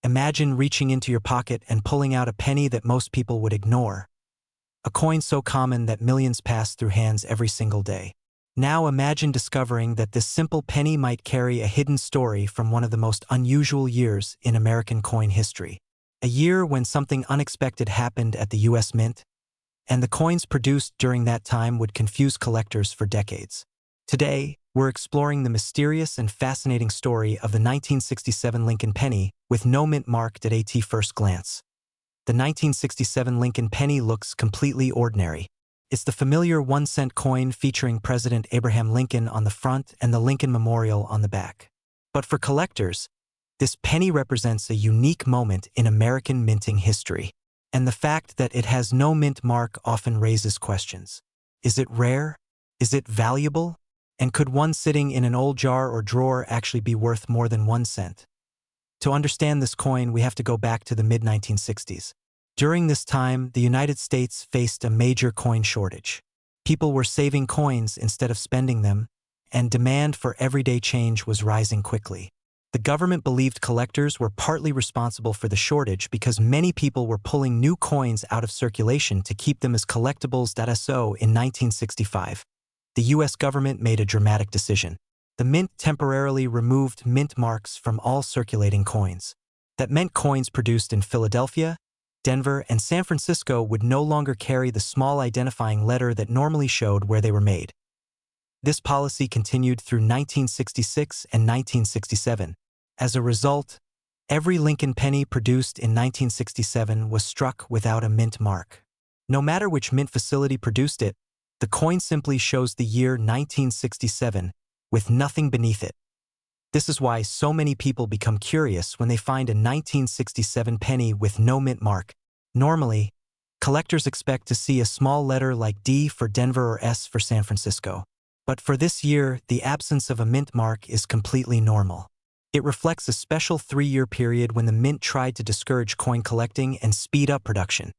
Imagine reaching into your pocket and pulling out a penny that most people would ignore. A coin so common that millions pass through hands every single day. Now imagine discovering that this simple penny might carry a hidden story from one of the most unusual years in American coin history. A year when something unexpected happened at the US Mint, and the coins produced during that time would confuse collectors for decades. Today, we're exploring the mysterious and fascinating story of the 1967 Lincoln penny with no mint mark at first glance. The 1967 Lincoln penny looks completely ordinary. It's the familiar 1-cent coin featuring President Abraham Lincoln on the front and the Lincoln Memorial on the back. But for collectors, this penny represents a unique moment in American minting history. And the fact that it has no mint mark often raises questions. Is it rare? Is it valuable? And could one sitting in an old jar or drawer actually be worth more than 1 cent? To understand this coin, we have to go back to the mid-1960s. During this time, the United States faced a major coin shortage. People were saving coins instead of spending them, and demand for everyday change was rising quickly. The government believed collectors were partly responsible for the shortage because many people were pulling new coins out of circulation to keep them as collectibles. So in 1965, the U.S. government made a dramatic decision. The mint temporarily removed mint marks from all circulating coins. That meant coins produced in Philadelphia, Denver, and San Francisco would no longer carry the small identifying letter that normally showed where they were made. This policy continued through 1966 and 1967. As a result, every Lincoln penny produced in 1967 was struck without a mint mark. No matter which mint facility produced it, the coin simply shows the year 1967 with nothing beneath it. This is why so many people become curious when they find a 1967 penny with no mint mark. Normally, collectors expect to see a small letter like D for Denver or S for San Francisco. But for this year, the absence of a mint mark is completely normal. It reflects a special 3-year period when the mint tried to discourage coin collecting and speed up production.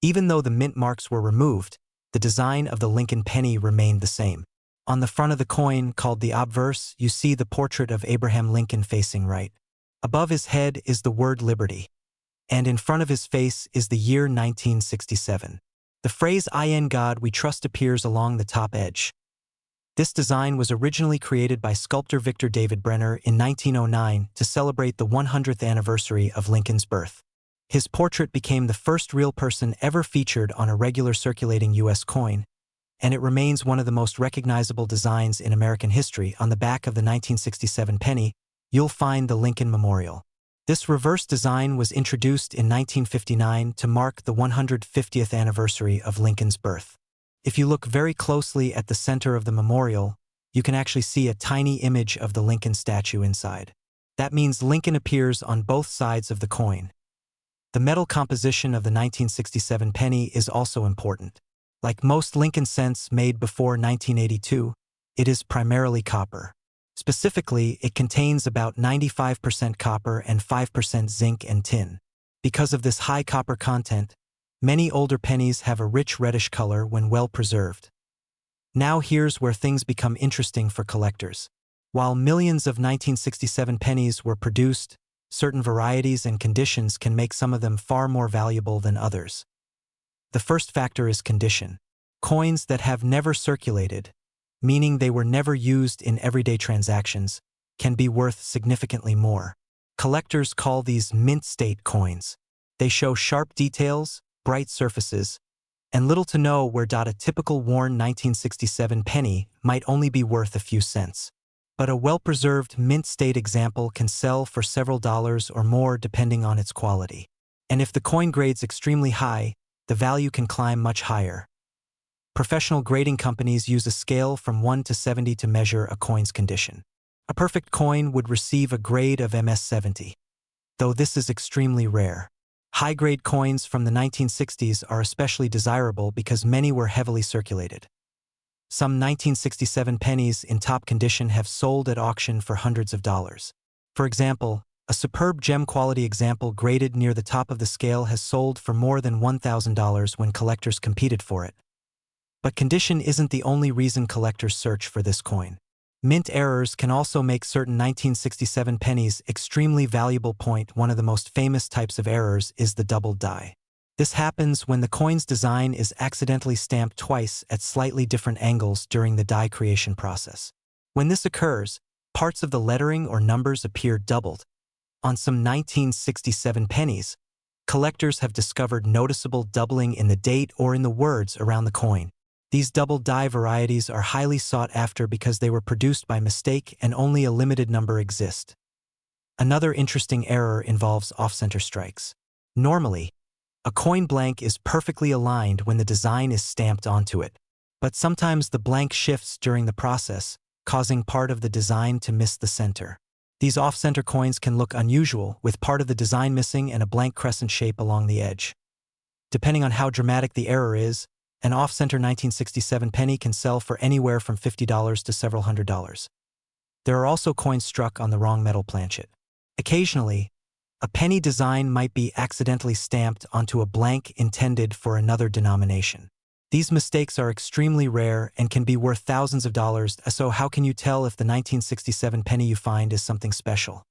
Even though the mint marks were removed, the design of the Lincoln penny remained the same. On the front of the coin, called the obverse, you see the portrait of Abraham Lincoln facing right. Above his head is the word liberty, and in front of his face is the year 1967. The phrase "In God We Trust" appears along the top edge. This design was originally created by sculptor Victor David Brenner in 1909 to celebrate the 100th anniversary of Lincoln's birth. His portrait became the first real person ever featured on a regular circulating U.S. coin, and it remains one of the most recognizable designs in American history. On the back of the 1967 penny, you'll find the Lincoln Memorial. This reverse design was introduced in 1959 to mark the 150th anniversary of Lincoln's birth. If you look very closely at the center of the memorial, you can actually see a tiny image of the Lincoln statue inside. That means Lincoln appears on both sides of the coin. The metal composition of the 1967 penny is also important. Like most Lincoln cents made before 1982, it is primarily copper. Specifically, it contains about 95% copper and 5% zinc and tin. Because of this high copper content, many older pennies have a rich reddish color when well preserved. Now here's where things become interesting for collectors. While millions of 1967 pennies were produced, certain varieties and conditions can make some of them far more valuable than others. The first factor is condition. Coins that have never circulated, meaning they were never used in everyday transactions, can be worth significantly more. Collectors call these mint state coins. They show sharp details, bright surfaces, and little to know where a typical worn 1967 penny might only be worth a few cents. But a well-preserved mint state example can sell for several dollars or more depending on its quality. And if the coin grades extremely high, the value can climb much higher. Professional grading companies use a scale from 1 to 70 to measure a coin's condition. A perfect coin would receive a grade of MS 70, though this is extremely rare. High-grade coins from the 1960s are especially desirable because many were heavily circulated. Some 1967 pennies in top condition have sold at auction for hundreds of dollars. For example, a superb gem-quality example graded near the top of the scale has sold for more than $1,000 when collectors competed for it. But condition isn't the only reason collectors search for this coin. Mint errors can also make certain 1967 pennies extremely valuable. One of the most famous types of errors is the doubled die. This happens when the coin's design is accidentally stamped twice at slightly different angles during the die creation process. When this occurs, parts of the lettering or numbers appear doubled. On some 1967 pennies, collectors have discovered noticeable doubling in the date or in the words around the coin. These double die varieties are highly sought after because they were produced by mistake and only a limited number exist. Another interesting error involves off-center strikes. Normally, a coin blank is perfectly aligned when the design is stamped onto it, but sometimes the blank shifts during the process, causing part of the design to miss the center. These off-center coins can look unusual, with part of the design missing and a blank crescent shape along the edge. Depending on how dramatic the error is, an off-center 1967 penny can sell for anywhere from $50 to several $100s. There are also coins struck on the wrong metal planchet. Occasionally, a penny design might be accidentally stamped onto a blank intended for another denomination. These mistakes are extremely rare and can be worth thousands of dollars, so how can you tell if the 1967 penny you find is something special?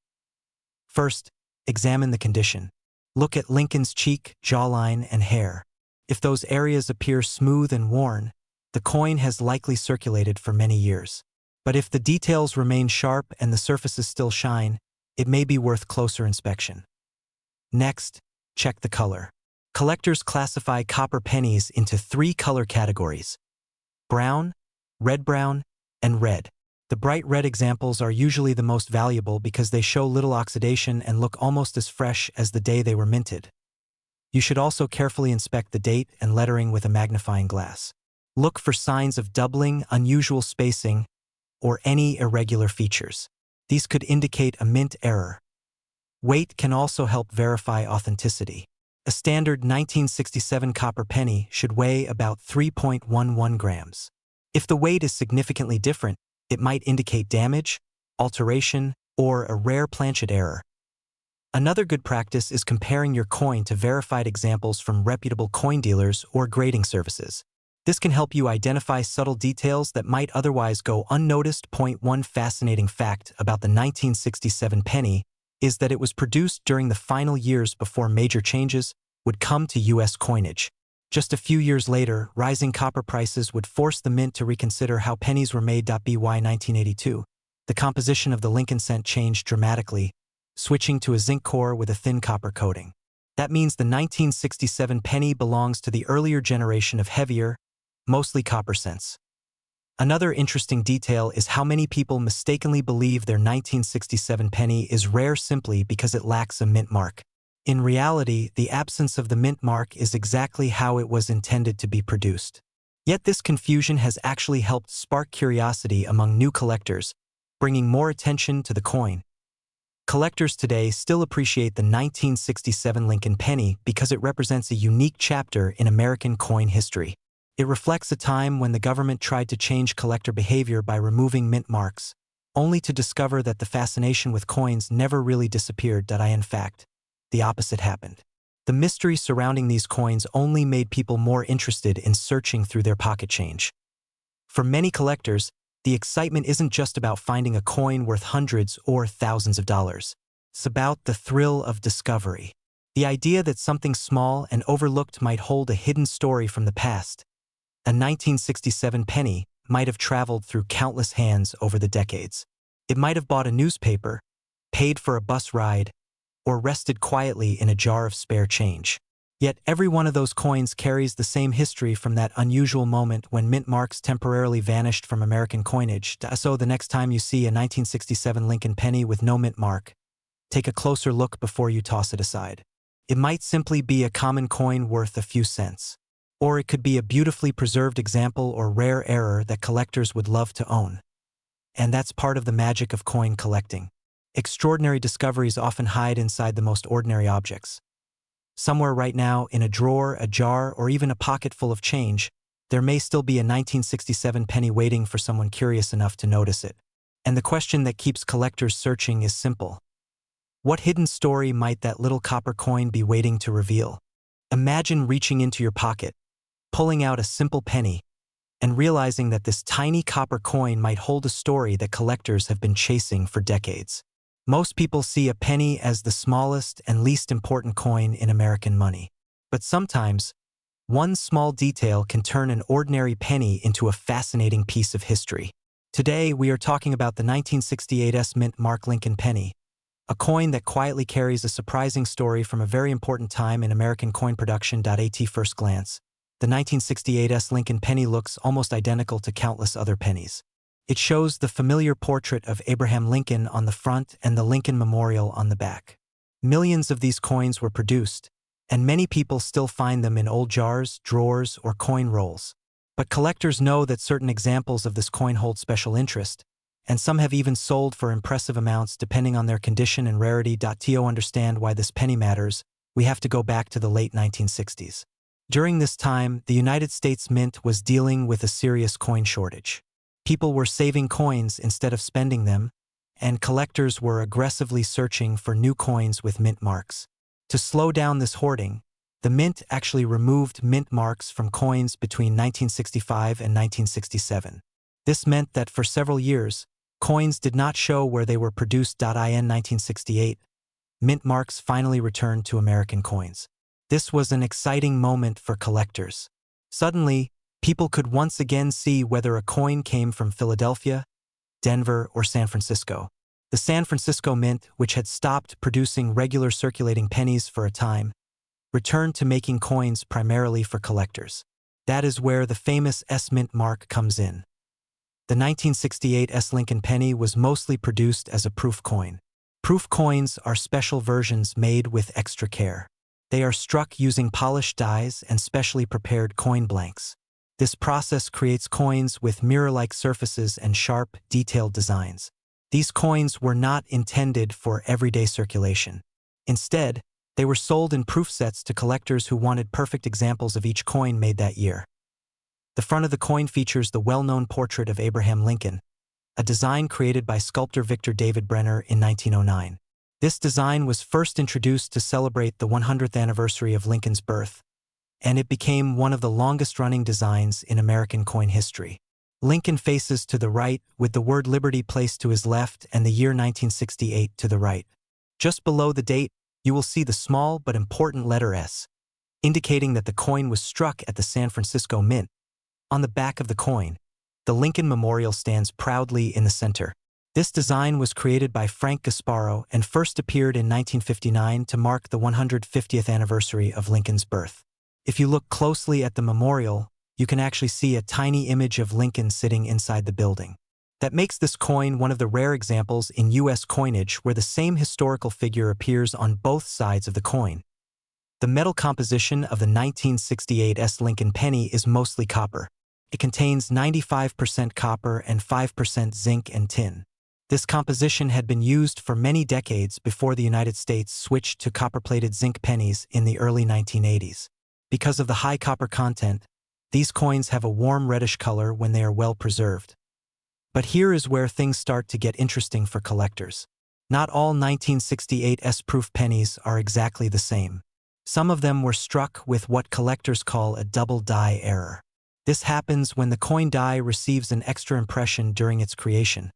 First, examine the condition. Look at Lincoln's cheek, jawline, and hair. If those areas appear smooth and worn, the coin has likely circulated for many years. But if the details remain sharp and the surfaces still shine, it may be worth closer inspection. Next, check the color. Collectors classify copper pennies into 3 color categories: brown, red-brown, and red. The bright red examples are usually the most valuable because they show little oxidation and look almost as fresh as the day they were minted. You should also carefully inspect the date and lettering with a magnifying glass. Look for signs of doubling, unusual spacing, or any irregular features. These could indicate a mint error. Weight can also help verify authenticity. A standard 1967 copper penny should weigh about 3.11 grams. If the weight is significantly different, it might indicate damage, alteration, or a rare planchet error. Another good practice is comparing your coin to verified examples from reputable coin dealers or grading services. This can help you identify subtle details that might otherwise go unnoticed. One fascinating fact about the 1967 penny is that it was produced during the final years before major changes would come to U.S. coinage. Just a few years later, rising copper prices would force the mint to reconsider how pennies were made. By 1982, the composition of the Lincoln cent changed dramatically, switching to a zinc core with a thin copper coating. That means the 1967 penny belongs to the earlier generation of heavier, mostly copper cents. Another interesting detail is how many people mistakenly believe their 1967 penny is rare simply because it lacks a mint mark. In reality, the absence of the mint mark is exactly how it was intended to be produced. Yet this confusion has actually helped spark curiosity among new collectors, bringing more attention to the coin. Collectors today still appreciate the 1967 Lincoln penny because it represents a unique chapter in American coin history. It reflects a time when the government tried to change collector behavior by removing mint marks, only to discover that the fascination with coins never really disappeared. In fact, the opposite happened. The mystery surrounding these coins only made people more interested in searching through their pocket change. For many collectors, the excitement isn't just about finding a coin worth hundreds or thousands of dollars. It's about the thrill of discovery. The idea that something small and overlooked might hold a hidden story from the past. A 1967 penny might have traveled through countless hands over the decades. It might have bought a newspaper, paid for a bus ride, or rested quietly in a jar of spare change. Yet every one of those coins carries the same history from that unusual moment when mint marks temporarily vanished from American coinage. So the next time you see a 1967 Lincoln penny with no mint mark, take a closer look before you toss it aside. It might simply be a common coin worth a few cents. Or it could be a beautifully preserved example or rare error that collectors would love to own. And that's part of the magic of coin collecting. Extraordinary discoveries often hide inside the most ordinary objects. Somewhere right now, in a drawer, a jar, or even a pocket full of change, there may still be a 1967 penny waiting for someone curious enough to notice it. And the question that keeps collectors searching is simple. What hidden story might that little copper coin be waiting to reveal? Imagine reaching into your pocket, pulling out a simple penny, and realizing that this tiny copper coin might hold a story that collectors have been chasing for decades. Most people see a penny as the smallest and least important coin in American money. But sometimes, one small detail can turn an ordinary penny into a fascinating piece of history. Today, we are talking about the 1968 Mint Mark Lincoln penny, a coin that quietly carries a surprising story from a very important time in American coin production. At first glance, the 1968 Lincoln penny looks almost identical to countless other pennies. It shows the familiar portrait of Abraham Lincoln on the front and the Lincoln Memorial on the back. Millions of these coins were produced, and many people still find them in old jars, drawers, or coin rolls. But collectors know that certain examples of this coin hold special interest, and some have even sold for impressive amounts depending on their condition and rarity. To understand why this penny matters, we have to go back to the late 1960s. During this time, the United States Mint was dealing with a serious coin shortage. People were saving coins instead of spending them, and collectors were aggressively searching for new coins with mint marks. To slow down this hoarding, the Mint actually removed mint marks from coins between 1965 and 1967. This meant that for several years, coins did not show where they were produced. In 1968, mint marks finally returned to American coins. This was an exciting moment for collectors. Suddenly, people could once again see whether a coin came from Philadelphia, Denver, or San Francisco. The San Francisco Mint, which had stopped producing regular circulating pennies for a time, returned to making coins primarily for collectors. That is where the famous S-Mint mark comes in. The 1968 S. Lincoln penny was mostly produced as a proof coin. Proof coins are special versions made with extra care. They are struck using polished dies and specially prepared coin blanks. This process creates coins with mirror-like surfaces and sharp, detailed designs. These coins were not intended for everyday circulation. Instead, they were sold in proof sets to collectors who wanted perfect examples of each coin made that year. The front of the coin features the well-known portrait of Abraham Lincoln, a design created by sculptor Victor David Brenner in 1909. This design was first introduced to celebrate the 100th anniversary of Lincoln's birth, and it became one of the longest-running designs in American coin history. Lincoln faces to the right, with the word Liberty placed to his left and the year 1968 to the right. Just below the date, you will see the small but important letter S, indicating that the coin was struck at the San Francisco Mint. On the back of the coin, the Lincoln Memorial stands proudly in the center. This design was created by Frank Gasparo and first appeared in 1959 to mark the 150th anniversary of Lincoln's birth. If you look closely at the memorial, you can actually see a tiny image of Lincoln sitting inside the building. That makes this coin one of the rare examples in U.S. coinage where the same historical figure appears on both sides of the coin. The metal composition of the 1968 S. Lincoln penny is mostly copper. It contains 95% copper and 5% zinc and tin. This composition had been used for many decades before the United States switched to copper-plated zinc pennies in the early 1980s. Because of the high copper content, these coins have a warm reddish color when they are well preserved. But here is where things start to get interesting for collectors. Not all 1968 S-proof pennies are exactly the same. Some of them were struck with what collectors call a double die error. This happens when the coin die receives an extra impression during its creation,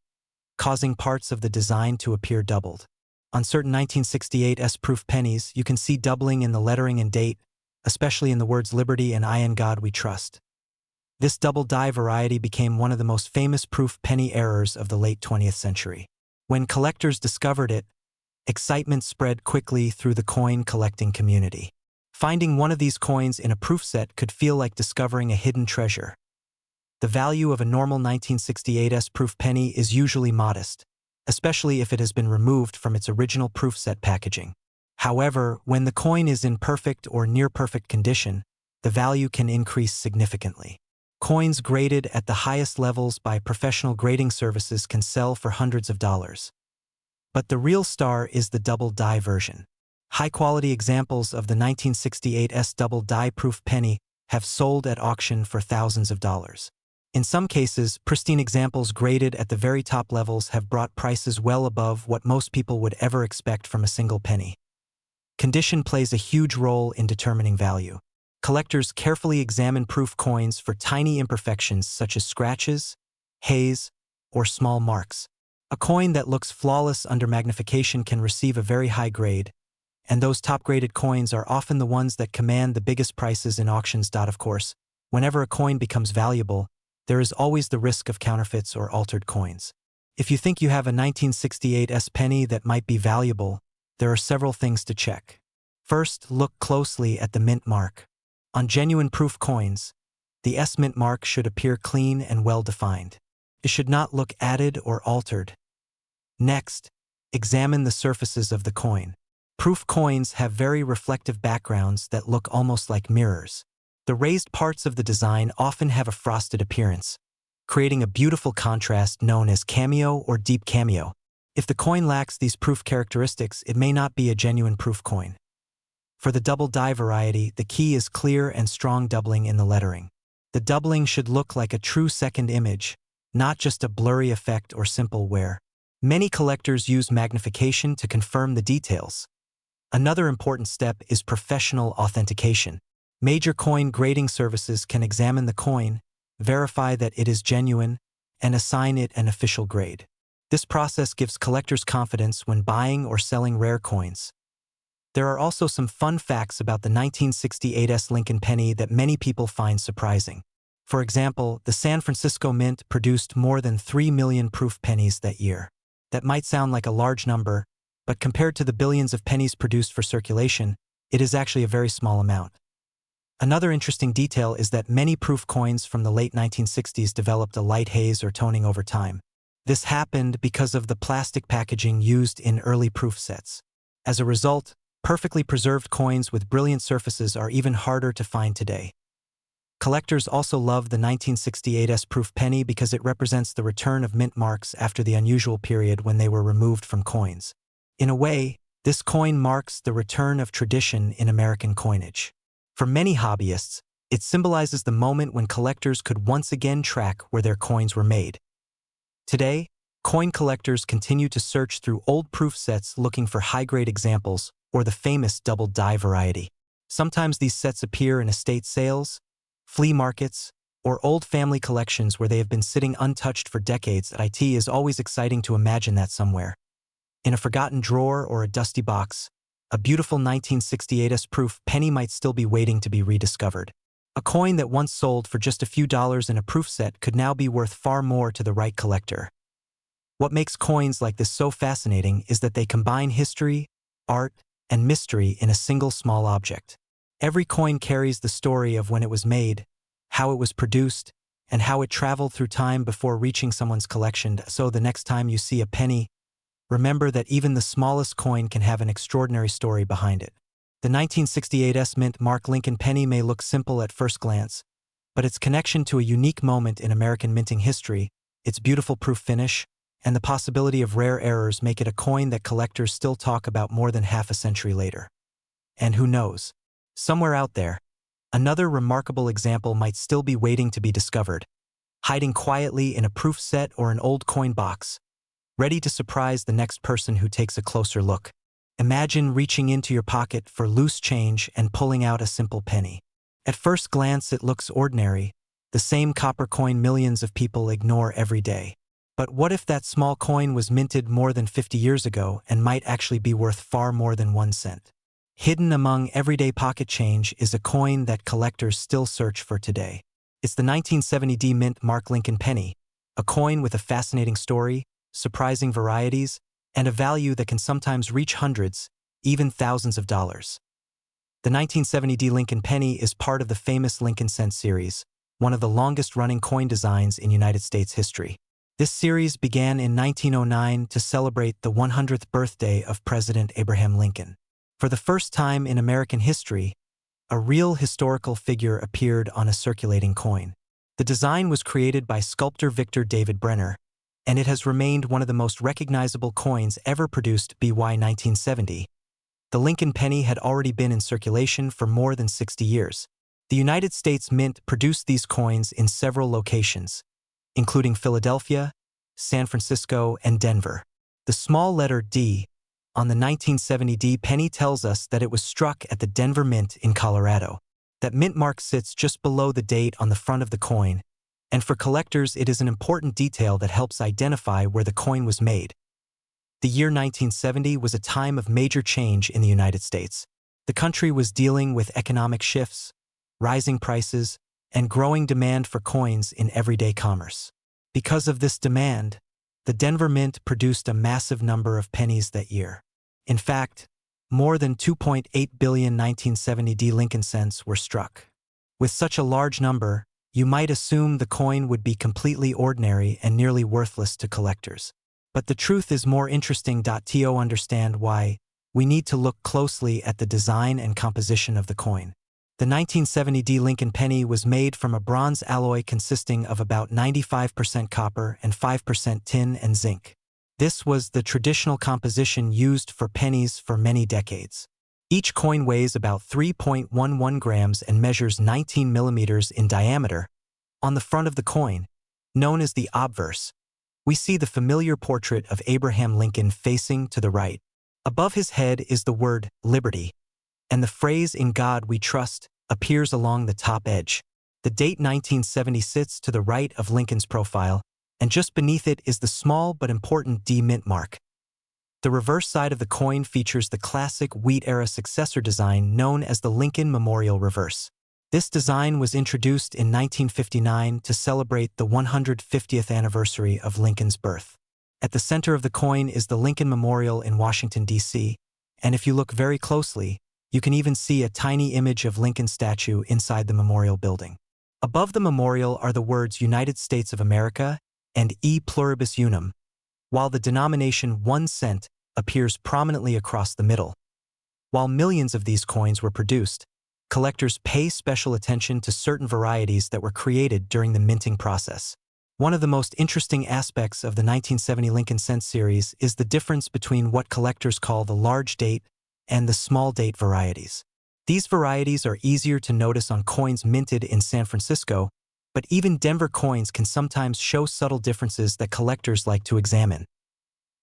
causing parts of the design to appear doubled. On certain 1968 S-proof pennies, you can see doubling in the lettering and date, especially in the words Liberty and I in God We Trust. This double die variety became one of the most famous proof penny errors of the late 20th century. When collectors discovered it, excitement spread quickly through the coin collecting community. Finding one of these coins in a proof set could feel like discovering a hidden treasure. The value of a normal 1968 S-proof penny is usually modest, especially if it has been removed from its original proof set packaging. However, when the coin is in perfect or near-perfect condition, the value can increase significantly. Coins graded at the highest levels by professional grading services can sell for hundreds of dollars. But the real star is the double die version. High-quality examples of the 1968 S double die-proof penny have sold at auction for thousands of dollars. In some cases, pristine examples graded at the very top levels have brought prices well above what most people would ever expect from a single penny. Condition plays a huge role in determining value. Collectors carefully examine proof coins for tiny imperfections such as scratches, haze, or small marks. A coin that looks flawless under magnification can receive a very high grade, and those top-graded coins are often the ones that command the biggest prices in auctions. Of course, whenever a coin becomes valuable, there is always the risk of counterfeits or altered coins. If you think you have a 1968 penny that might be valuable, there are several things to check. First, look closely at the mint mark. On genuine proof coins, the mint mark should appear clean and well-defined. It should not look added or altered. Next, examine the surfaces of the coin. Proof coins have very reflective backgrounds that look almost like mirrors. The raised parts of the design often have a frosted appearance, creating a beautiful contrast known as cameo or deep cameo. If the coin lacks these proof characteristics, it may not be a genuine proof coin. For the double die variety, the key is clear and strong doubling in the lettering. The doubling should look like a true second image, not just a blurry effect or simple wear. Many collectors use magnification to confirm the details. Another important step is professional authentication. Major coin grading services can examine the coin, verify that it is genuine, and assign it an official grade. This process gives collectors confidence when buying or selling rare coins. There are also some fun facts about the 1968 Lincoln penny that many people find surprising. For example, the San Francisco Mint produced more than 3 million proof pennies that year. That might sound like a large number, but compared to the billions of pennies produced for circulation, it is actually a very small amount. Another interesting detail is that many proof coins from the late 1960s developed a light haze or toning over time. This happened because of the plastic packaging used in early proof sets. As a result, perfectly preserved coins with brilliant surfaces are even harder to find today. Collectors also love the 1968 proof penny because it represents the return of mint marks after the unusual period when they were removed from coins. In a way, this coin marks the return of tradition in American coinage. For many hobbyists, it symbolizes the moment when collectors could once again track where their coins were made. Today, coin collectors continue to search through old proof sets looking for high-grade examples or the famous double die variety. Sometimes these sets appear in estate sales, flea markets, or old family collections where they have been sitting untouched for decades. It is always exciting to imagine that somewhere, in a forgotten drawer or a dusty box, a beautiful 1968 proof penny might still be waiting to be rediscovered. A coin that once sold for just a few dollars in a proof set could now be worth far more to the right collector. What makes coins like this so fascinating is that they combine history, art, and mystery in a single small object. Every coin carries the story of when it was made, how it was produced, and how it traveled through time before reaching someone's collection. So the next time you see a penny, remember that even the smallest coin can have an extraordinary story behind it. The 1968 mint mark Lincoln penny may look simple at first glance, but its connection to a unique moment in American minting history, its beautiful proof finish, and the possibility of rare errors make it a coin that collectors still talk about more than half a century later. And who knows? Somewhere out there, another remarkable example might still be waiting to be discovered, hiding quietly in a proof set or an old coin box, ready to surprise the next person who takes a closer look. Imagine reaching into your pocket for loose change and pulling out a simple penny. At first glance, it looks ordinary, the same copper coin millions of people ignore every day. But what if that small coin was minted more than 50 years ago and might actually be worth far more than 1 cent? Hidden among everyday pocket change is a coin that collectors still search for today. It's the 1970 mint mark Lincoln penny, a coin with a fascinating story, surprising varieties, and a value that can sometimes reach hundreds, even thousands of dollars. The 1970 Lincoln penny is part of the famous Lincoln cent series, one of the longest-running coin designs in United States history. This series began in 1909 to celebrate the 100th birthday of President Abraham Lincoln. For the first time in American history, a real historical figure appeared on a circulating coin. The design was created by sculptor Victor David Brenner, and it has remained one of the most recognizable coins ever produced. By 1970, the Lincoln penny had already been in circulation for more than 60 years. The United States Mint produced these coins in several locations, including Philadelphia, San Francisco, and Denver. The small letter D on the 1970 penny tells us that it was struck at the Denver Mint in Colorado. That mint mark sits just below the date on the front of the coin, and for collectors it is an important detail that helps identify where the coin was made. The year 1970 was a time of major change in the United States. The country was dealing with economic shifts, rising prices, and growing demand for coins in everyday commerce. Because of this demand, the Denver Mint produced a massive number of pennies that year. In fact, more than 2.8 billion 1970 D Lincoln cents were struck. With such a large number, you might assume the coin would be completely ordinary and nearly worthless to collectors. But the truth is more interesting. To understand why, we need to look closely at the design and composition of the coin. The 1970 D Lincoln penny was made from a bronze alloy consisting of about 95% copper and 5% tin and zinc. This was the traditional composition used for pennies for many decades. Each coin weighs about 3.11 grams and measures 19 millimeters in diameter. On the front of the coin, known as the obverse, we see the familiar portrait of Abraham Lincoln facing to the right. Above his head is the word liberty, and the phrase "In God We Trust" appears along the top edge. The date 1970 sits to the right of Lincoln's profile, and just beneath it is the small but important D mint mark. The reverse side of the coin features the classic wheat-era successor design known as the Lincoln Memorial Reverse. This design was introduced in 1959 to celebrate the 150th anniversary of Lincoln's birth. At the center of the coin is the Lincoln Memorial in Washington, D.C., and if you look very closely, you can even see a tiny image of Lincoln's statue inside the memorial building. Above the memorial are the words United States of America and E Pluribus Unum, while the denomination 1 cent appears prominently across the middle. While millions of these coins were produced, collectors pay special attention to certain varieties that were created during the minting process. One of the most interesting aspects of the 1970 Lincoln cent series is the difference between what collectors call the large date and the small date varieties. These varieties are easier to notice on coins minted in San Francisco, but even Denver coins can sometimes show subtle differences that collectors like to examine.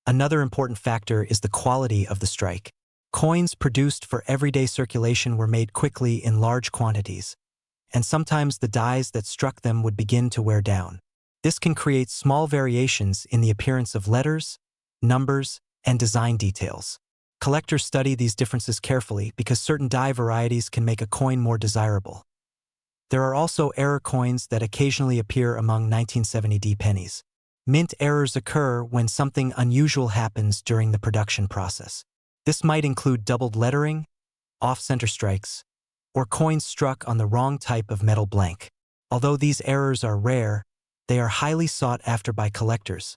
Another important factor is the quality of the strike. Coins produced for everyday circulation were made quickly in large quantities, and sometimes the dies that struck them would begin to wear down. This can create small variations in the appearance of letters, numbers, and design details. Collectors study these differences carefully because certain die varieties can make a coin more desirable. There are also error coins that occasionally appear among 1970 D pennies. Mint errors occur when something unusual happens during the production process. This might include doubled lettering, off-center strikes, or coins struck on the wrong type of metal blank. Although these errors are rare, they are highly sought after by collectors.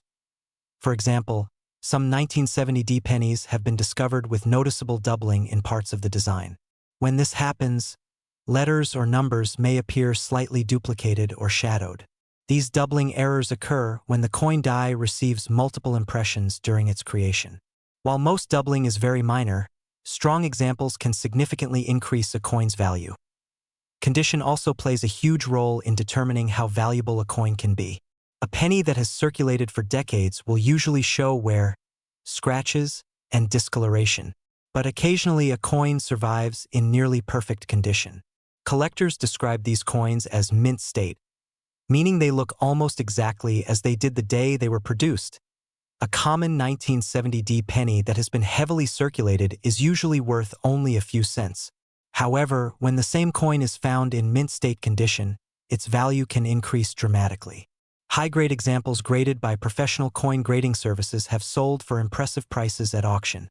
For example, some 1970 D pennies have been discovered with noticeable doubling in parts of the design. When this happens, letters or numbers may appear slightly duplicated or shadowed. These doubling errors occur when the coin die receives multiple impressions during its creation. While most doubling is very minor, strong examples can significantly increase a coin's value. Condition also plays a huge role in determining how valuable a coin can be. A penny that has circulated for decades will usually show wear, scratches, and discoloration, but occasionally a coin survives in nearly perfect condition. Collectors describe these coins as mint state, meaning they look almost exactly as they did the day they were produced. A common 1970 D penny that has been heavily circulated is usually worth only a few cents. However, when the same coin is found in mint state condition, its value can increase dramatically. High-grade examples graded by professional coin grading services have sold for impressive prices at auction.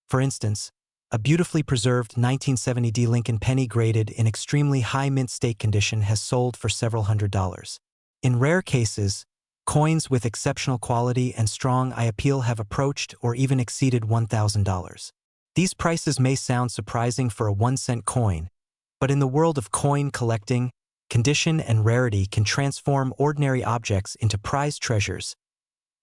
For instance, a beautifully preserved 1970 D Lincoln penny graded in extremely high mint state condition has sold for several $100s. In rare cases, coins with exceptional quality and strong eye appeal have approached or even exceeded $1,000. These prices may sound surprising for a 1-cent coin, but in the world of coin collecting, condition and rarity can transform ordinary objects into prized treasures.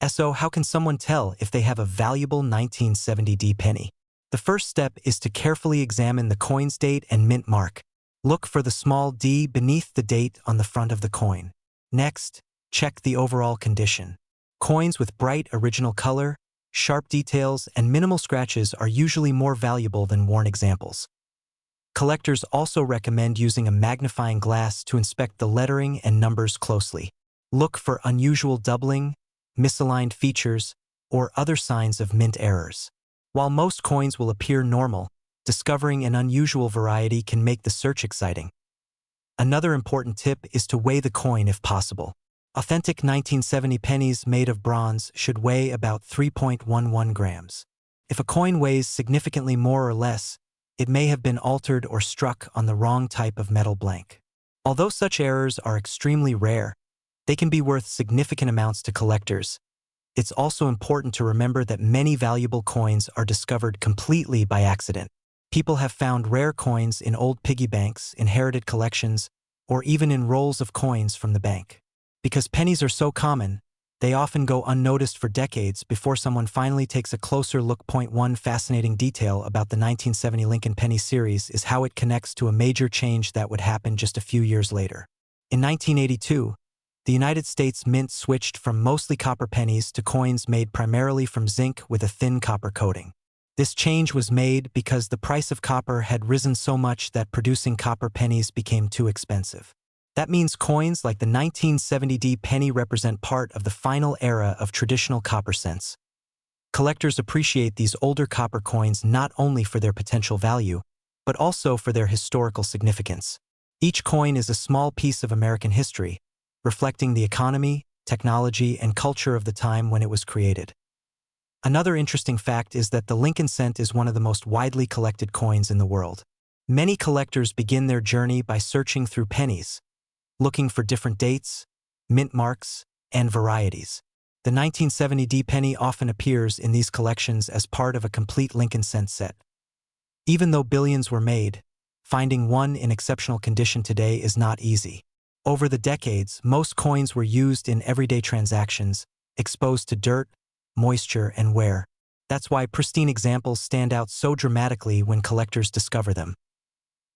So how can someone tell if they have a valuable 1970 D penny? The first step is to carefully examine the coin's date and mint mark. Look for the small d beneath the date on the front of the coin. Next, check the overall condition. Coins with bright original color, sharp details, and minimal scratches are usually more valuable than worn examples. Collectors also recommend using a magnifying glass to inspect the lettering and numbers closely. Look for unusual doubling, misaligned features, or other signs of mint errors. While most coins will appear normal, discovering an unusual variety can make the search exciting. Another important tip is to weigh the coin if possible. Authentic 1970 pennies made of bronze should weigh about 3.11 grams. If a coin weighs significantly more or less, it may have been altered or struck on the wrong type of metal blank. Although such errors are extremely rare, they can be worth significant amounts to collectors. It's also important to remember that many valuable coins are discovered completely by accident. People have found rare coins in old piggy banks, inherited collections, or even in rolls of coins from the bank. Because pennies are so common, they often go unnoticed for decades before someone finally takes a closer look. One fascinating detail about the 1970 Lincoln Penny series is how it connects to a major change that would happen just a few years later. In 1982, the United States Mint switched from mostly copper pennies to coins made primarily from zinc with a thin copper coating. This change was made because the price of copper had risen so much that producing copper pennies became too expensive. That means coins like the 1970 penny represent part of the final era of traditional copper cents. Collectors appreciate these older copper coins not only for their potential value, but also for their historical significance. Each coin is a small piece of American history, reflecting the economy, technology, and culture of the time when it was created. Another interesting fact is that the Lincoln cent is one of the most widely collected coins in the world. Many collectors begin their journey by searching through pennies, looking for different dates, mint marks, and varieties. The 1970 penny often appears in these collections as part of a complete Lincoln cent set. Even though billions were made, finding one in exceptional condition today is not easy. Over the decades, most coins were used in everyday transactions, exposed to dirt, moisture, and wear. That's why pristine examples stand out so dramatically when collectors discover them.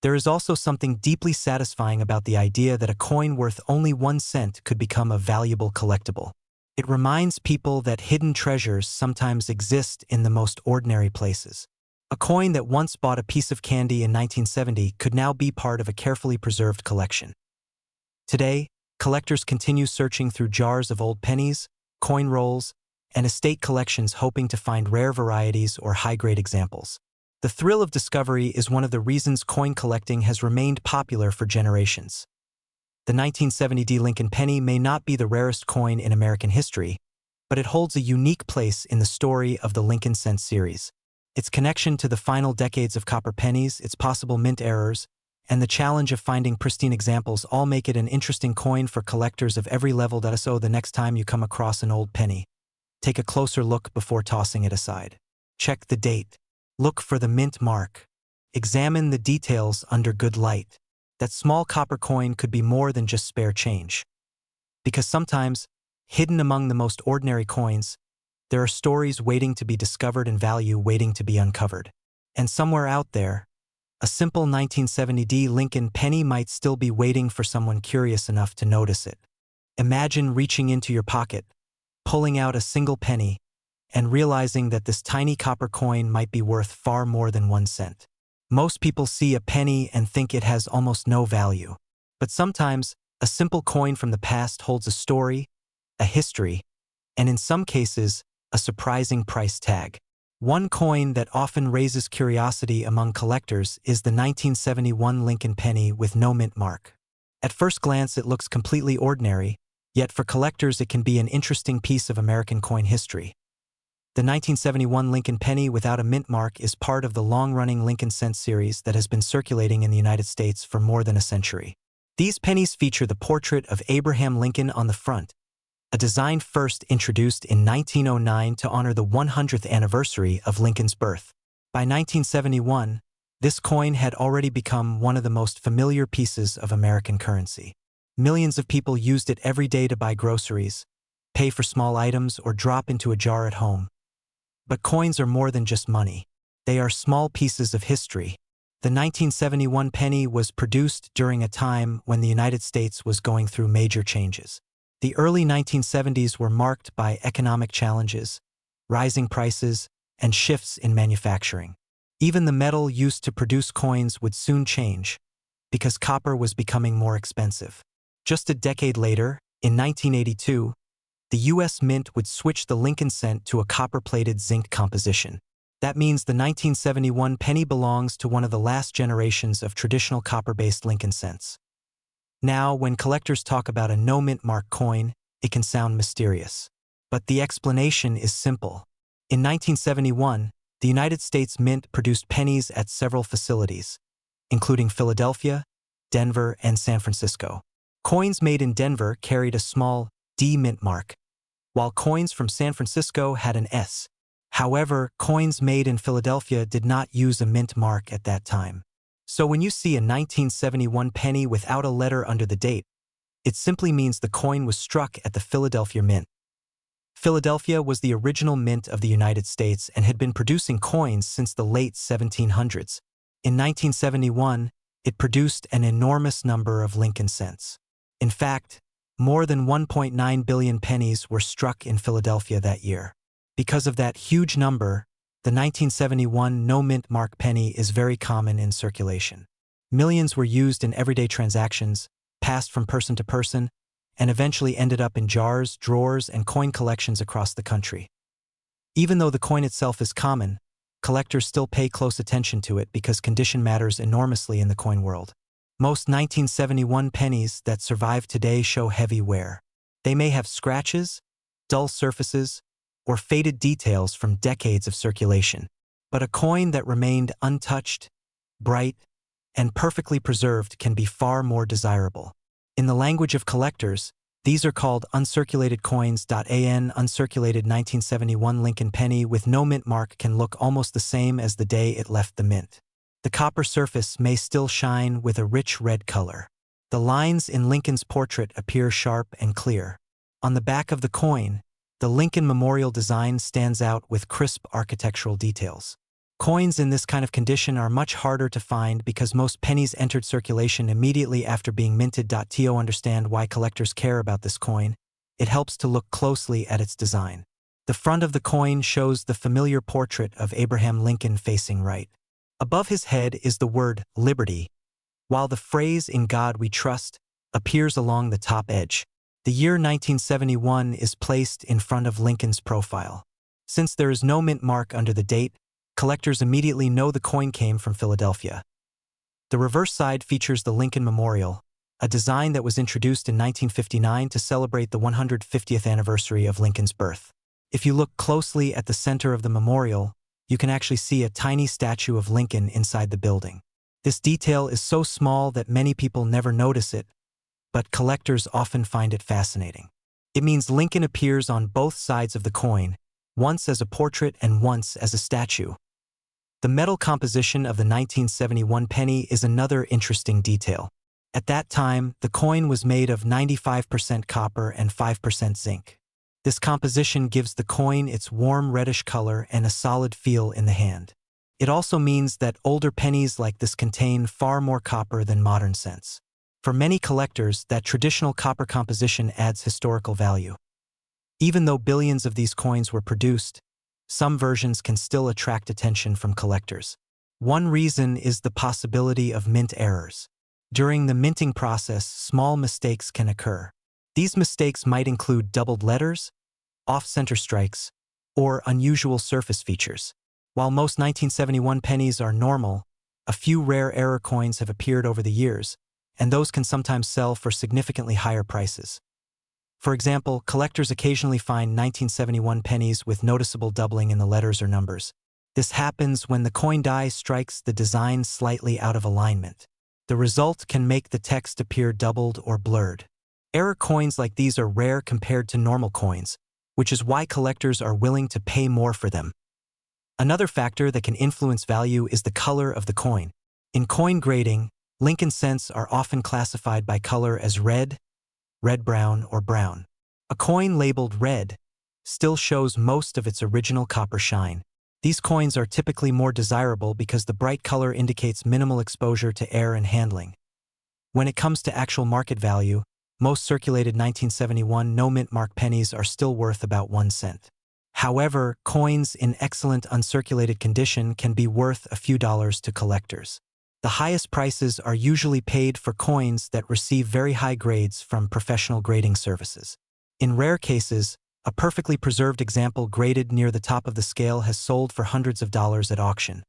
There is also something deeply satisfying about the idea that a coin worth only 1 cent could become a valuable collectible. It reminds people that hidden treasures sometimes exist in the most ordinary places. A coin that once bought a piece of candy in 1970 could now be part of a carefully preserved collection. Today, collectors continue searching through jars of old pennies, coin rolls, and estate collections hoping to find rare varieties or high-grade examples. The thrill of discovery is one of the reasons coin collecting has remained popular for generations. The 1970 Lincoln penny may not be the rarest coin in American history, but it holds a unique place in the story of the Lincoln cent series. Its connection to the final decades of copper pennies, its possible mint errors, and the challenge of finding pristine examples all make it an interesting coin for collectors of every level. So the next time you come across an old penny, take a closer look before tossing it aside. Check the date. Look for the mint mark. Examine the details under good light. That small copper coin could be more than just spare change. Because sometimes, hidden among the most ordinary coins, there are stories waiting to be discovered and value waiting to be uncovered. And somewhere out there, a simple 1970 Lincoln penny might still be waiting for someone curious enough to notice it. Imagine reaching into your pocket, pulling out a single penny, and realizing that this tiny copper coin might be worth far more than 1 cent. Most people see a penny and think it has almost no value. But sometimes, a simple coin from the past holds a story, a history, and in some cases, a surprising price tag. One coin that often raises curiosity among collectors is the 1971 Lincoln penny with no mint mark. At first glance, it looks completely ordinary, yet for collectors it can be an interesting piece of American coin history. The 1971 Lincoln penny without a mint mark is part of the long-running Lincoln cent series that has been circulating in the United States for more than a century. These pennies feature the portrait of Abraham Lincoln on the front, a design first introduced in 1909 to honor the 100th anniversary of Lincoln's birth. By 1971, this coin had already become one of the most familiar pieces of American currency. Millions of people used it every day to buy groceries, pay for small items, or drop into a jar at home. But coins are more than just money. They are small pieces of history. The 1971 penny was produced during a time when the United States was going through major changes. The early 1970s were marked by economic challenges, rising prices, and shifts in manufacturing. Even the metal used to produce coins would soon change, because copper was becoming more expensive. Just a decade later, in 1982, the U.S. Mint would switch the Lincoln cent to a copper-plated zinc composition. That means the 1971 penny belongs to one of the last generations of traditional copper-based Lincoln cents. Now, when collectors talk about a no-mint mark coin, it can sound mysterious. But the explanation is simple. In 1971, the United States Mint produced pennies at several facilities, including Philadelphia, Denver, and San Francisco. Coins made in Denver carried a small D mint mark, while coins from San Francisco had an S. However, coins made in Philadelphia did not use a mint mark at that time. So when you see a 1971 penny without a letter under the date, it simply means the coin was struck at the Philadelphia Mint. Philadelphia was the original mint of the United States and had been producing coins since the late 1700s. In 1971, it produced an enormous number of Lincoln cents. In fact, more than 1.9 billion pennies were struck in Philadelphia that year. Because of that huge number, the 1971 no-mint mark penny is very common in circulation. Millions were used in everyday transactions, passed from person to person, and eventually ended up in jars, drawers, and coin collections across the country. Even though the coin itself is common, collectors still pay close attention to it because condition matters enormously in the coin world. Most 1971 pennies that survive today show heavy wear. They may have scratches, dull surfaces, or faded details from decades of circulation. But a coin that remained untouched, bright, and perfectly preserved can be far more desirable. In the language of collectors, these are called uncirculated coins. An uncirculated 1971 Lincoln penny with no mint mark can look almost the same as the day it left the mint. The copper surface may still shine with a rich red color. The lines in Lincoln's portrait appear sharp and clear. On the back of the coin, the Lincoln Memorial design stands out with crisp architectural details. Coins in this kind of condition are much harder to find because most pennies entered circulation immediately after being minted. To understand why collectors care about this coin, it helps to look closely at its design. The front of the coin shows the familiar portrait of Abraham Lincoln facing right. Above his head is the word liberty, while the phrase "In God We Trust" appears along the top edge. The year 1971 is placed in front of Lincoln's profile. Since there is no mint mark under the date, collectors immediately know the coin came from Philadelphia. The reverse side features the Lincoln Memorial, a design that was introduced in 1959 to celebrate the 150th anniversary of Lincoln's birth. If you look closely at the center of the memorial, you can actually see a tiny statue of Lincoln inside the building. This detail is so small that many people never notice it, but collectors often find it fascinating. It means Lincoln appears on both sides of the coin, once as a portrait and once as a statue. The metal composition of the 1971 penny is another interesting detail. At that time, the coin was made of 95% copper and 5% zinc. This composition gives the coin its warm reddish color and a solid feel in the hand. It also means that older pennies like this contain far more copper than modern cents. For many collectors, that traditional copper composition adds historical value. Even though billions of these coins were produced, some versions can still attract attention from collectors. One reason is the possibility of mint errors. During the minting process, small mistakes can occur. These mistakes might include doubled letters, off-center strikes, or unusual surface features. While most 1971 pennies are normal, a few rare error coins have appeared over the years, and those can sometimes sell for significantly higher prices. For example, collectors occasionally find 1971 pennies with noticeable doubling in the letters or numbers. This happens when the coin die strikes the design slightly out of alignment. The result can make the text appear doubled or blurred. Error coins like these are rare compared to normal coins, which is why collectors are willing to pay more for them. Another factor that can influence value is the color of the coin. In coin grading, Lincoln cents are often classified by color as red, red-brown, or brown. A coin labeled red still shows most of its original copper shine. These coins are typically more desirable because the bright color indicates minimal exposure to air and handling. When it comes to actual market value, most circulated 1971 no-mint mark pennies are still worth about 1 cent. However, coins in excellent uncirculated condition can be worth a few dollars to collectors. The highest prices are usually paid for coins that receive very high grades from professional grading services. In rare cases, a perfectly preserved example graded near the top of the scale has sold for hundreds of dollars at auction.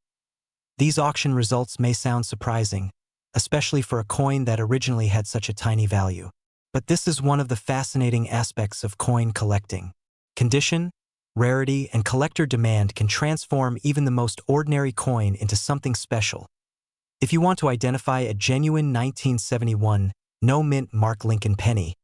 These auction results may sound surprising, especially for a coin that originally had such a tiny value. But this is one of the fascinating aspects of coin collecting. Condition, rarity, and collector demand can transform even the most ordinary coin into something special. If you want to identify a genuine 1971 no-mint Mark Lincoln penny,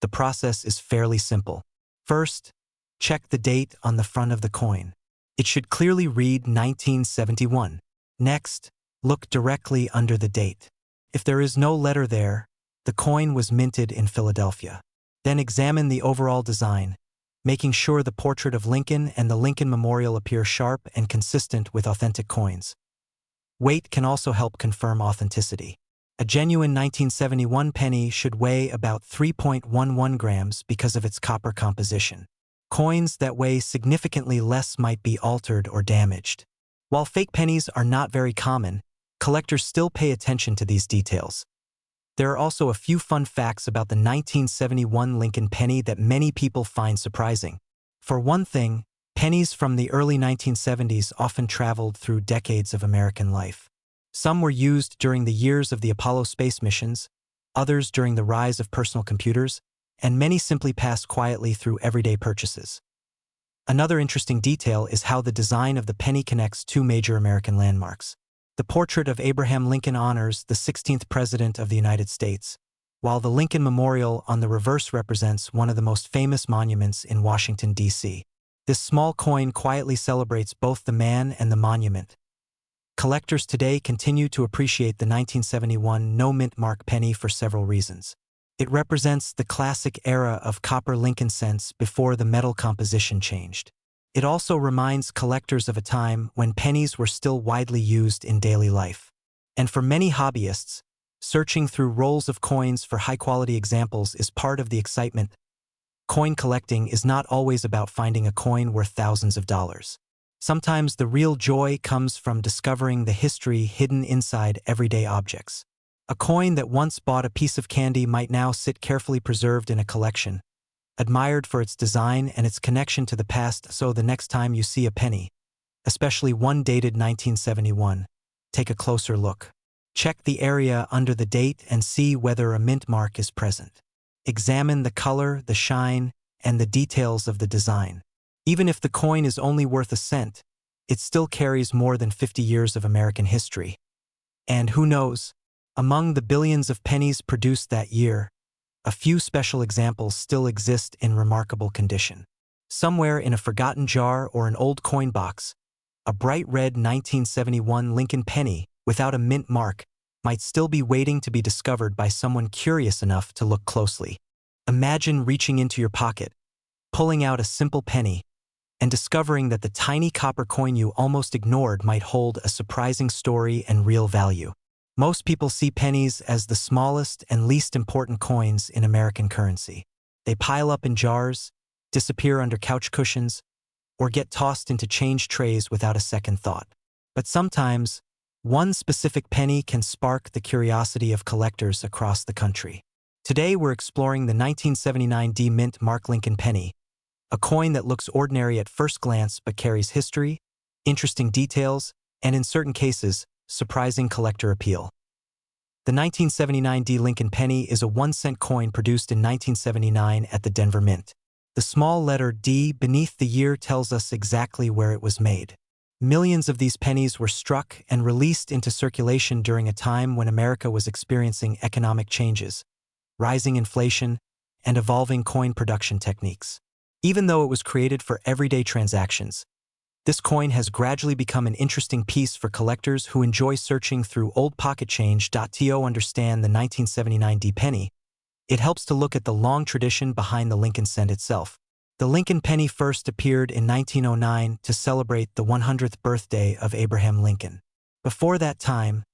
the process is fairly simple. First, check the date on the front of the coin. It should clearly read 1971. Next, look directly under the date. If there is no letter there, the coin was minted in Philadelphia. Then examine the overall design, making sure the portrait of Lincoln and the Lincoln Memorial appear sharp and consistent with authentic coins. Weight can also help confirm authenticity. A genuine 1971 penny should weigh about 3.11 grams because of its copper composition. Coins that weigh significantly less might be altered or damaged. While fake pennies are not very common, collectors still pay attention to these details. There are also a few fun facts about the 1971 Lincoln penny that many people find surprising. For one thing, pennies from the early 1970s often traveled through decades of American life. Some were used during the years of the Apollo space missions, others during the rise of personal computers, and many simply passed quietly through everyday purchases. Another interesting detail is how the design of the penny connects two major American landmarks. The portrait of Abraham Lincoln honors the 16th President of the United States, while the Lincoln Memorial on the reverse represents one of the most famous monuments in Washington, D.C. This small coin quietly celebrates both the man and the monument. Collectors today continue to appreciate the 1971 no-mint Mark penny for several reasons. It represents the classic era of copper Lincoln cents before the metal composition changed. It also reminds collectors of a time when pennies were still widely used in daily life. And for many hobbyists, searching through rolls of coins for high-quality examples is part of the excitement. Coin collecting is not always about finding a coin worth thousands of dollars. Sometimes the real joy comes from discovering the history hidden inside everyday objects. A coin that once bought a piece of candy might now sit carefully preserved in a collection, admired for its design and its connection to the past. So the next time you see a penny, especially one dated 1971, take a closer look. Check the area under the date and see whether a mint mark is present. Examine the color, the shine, and the details of the design. Even if the coin is only worth a cent, it still carries more than 50 years of American history. And who knows, among the billions of pennies produced that year, a few special examples still exist in remarkable condition. Somewhere in a forgotten jar or an old coin box, a bright red 1971 Lincoln penny without a mint mark might still be waiting to be discovered by someone curious enough to look closely. Imagine reaching into your pocket, pulling out a simple penny, and discovering that the tiny copper coin you almost ignored might hold a surprising story and real value. Most people see pennies as the smallest and least important coins in American currency. They pile up in jars, disappear under couch cushions, or get tossed into change trays without a second thought. But sometimes, one specific penny can spark the curiosity of collectors across the country. Today we're exploring the 1979 D-Mint Mark Lincoln penny, a coin that looks ordinary at first glance but carries history, interesting details, and in certain cases, surprising collector appeal. The 1979 D. Lincoln penny is a 1-cent coin produced in 1979 at the Denver Mint. The small letter D beneath the year tells us exactly where it was made. Millions of these pennies were struck and released into circulation during a time when America was experiencing economic changes, rising inflation, and evolving coin production techniques. Even though it was created for everyday transactions, this coin has gradually become an interesting piece for collectors who enjoy searching through old pocket change. To understand the 1979 D penny, it helps to look at the long tradition behind the Lincoln cent itself. The Lincoln penny first appeared in 1909 to celebrate the 100th birthday of Abraham Lincoln. Before that time,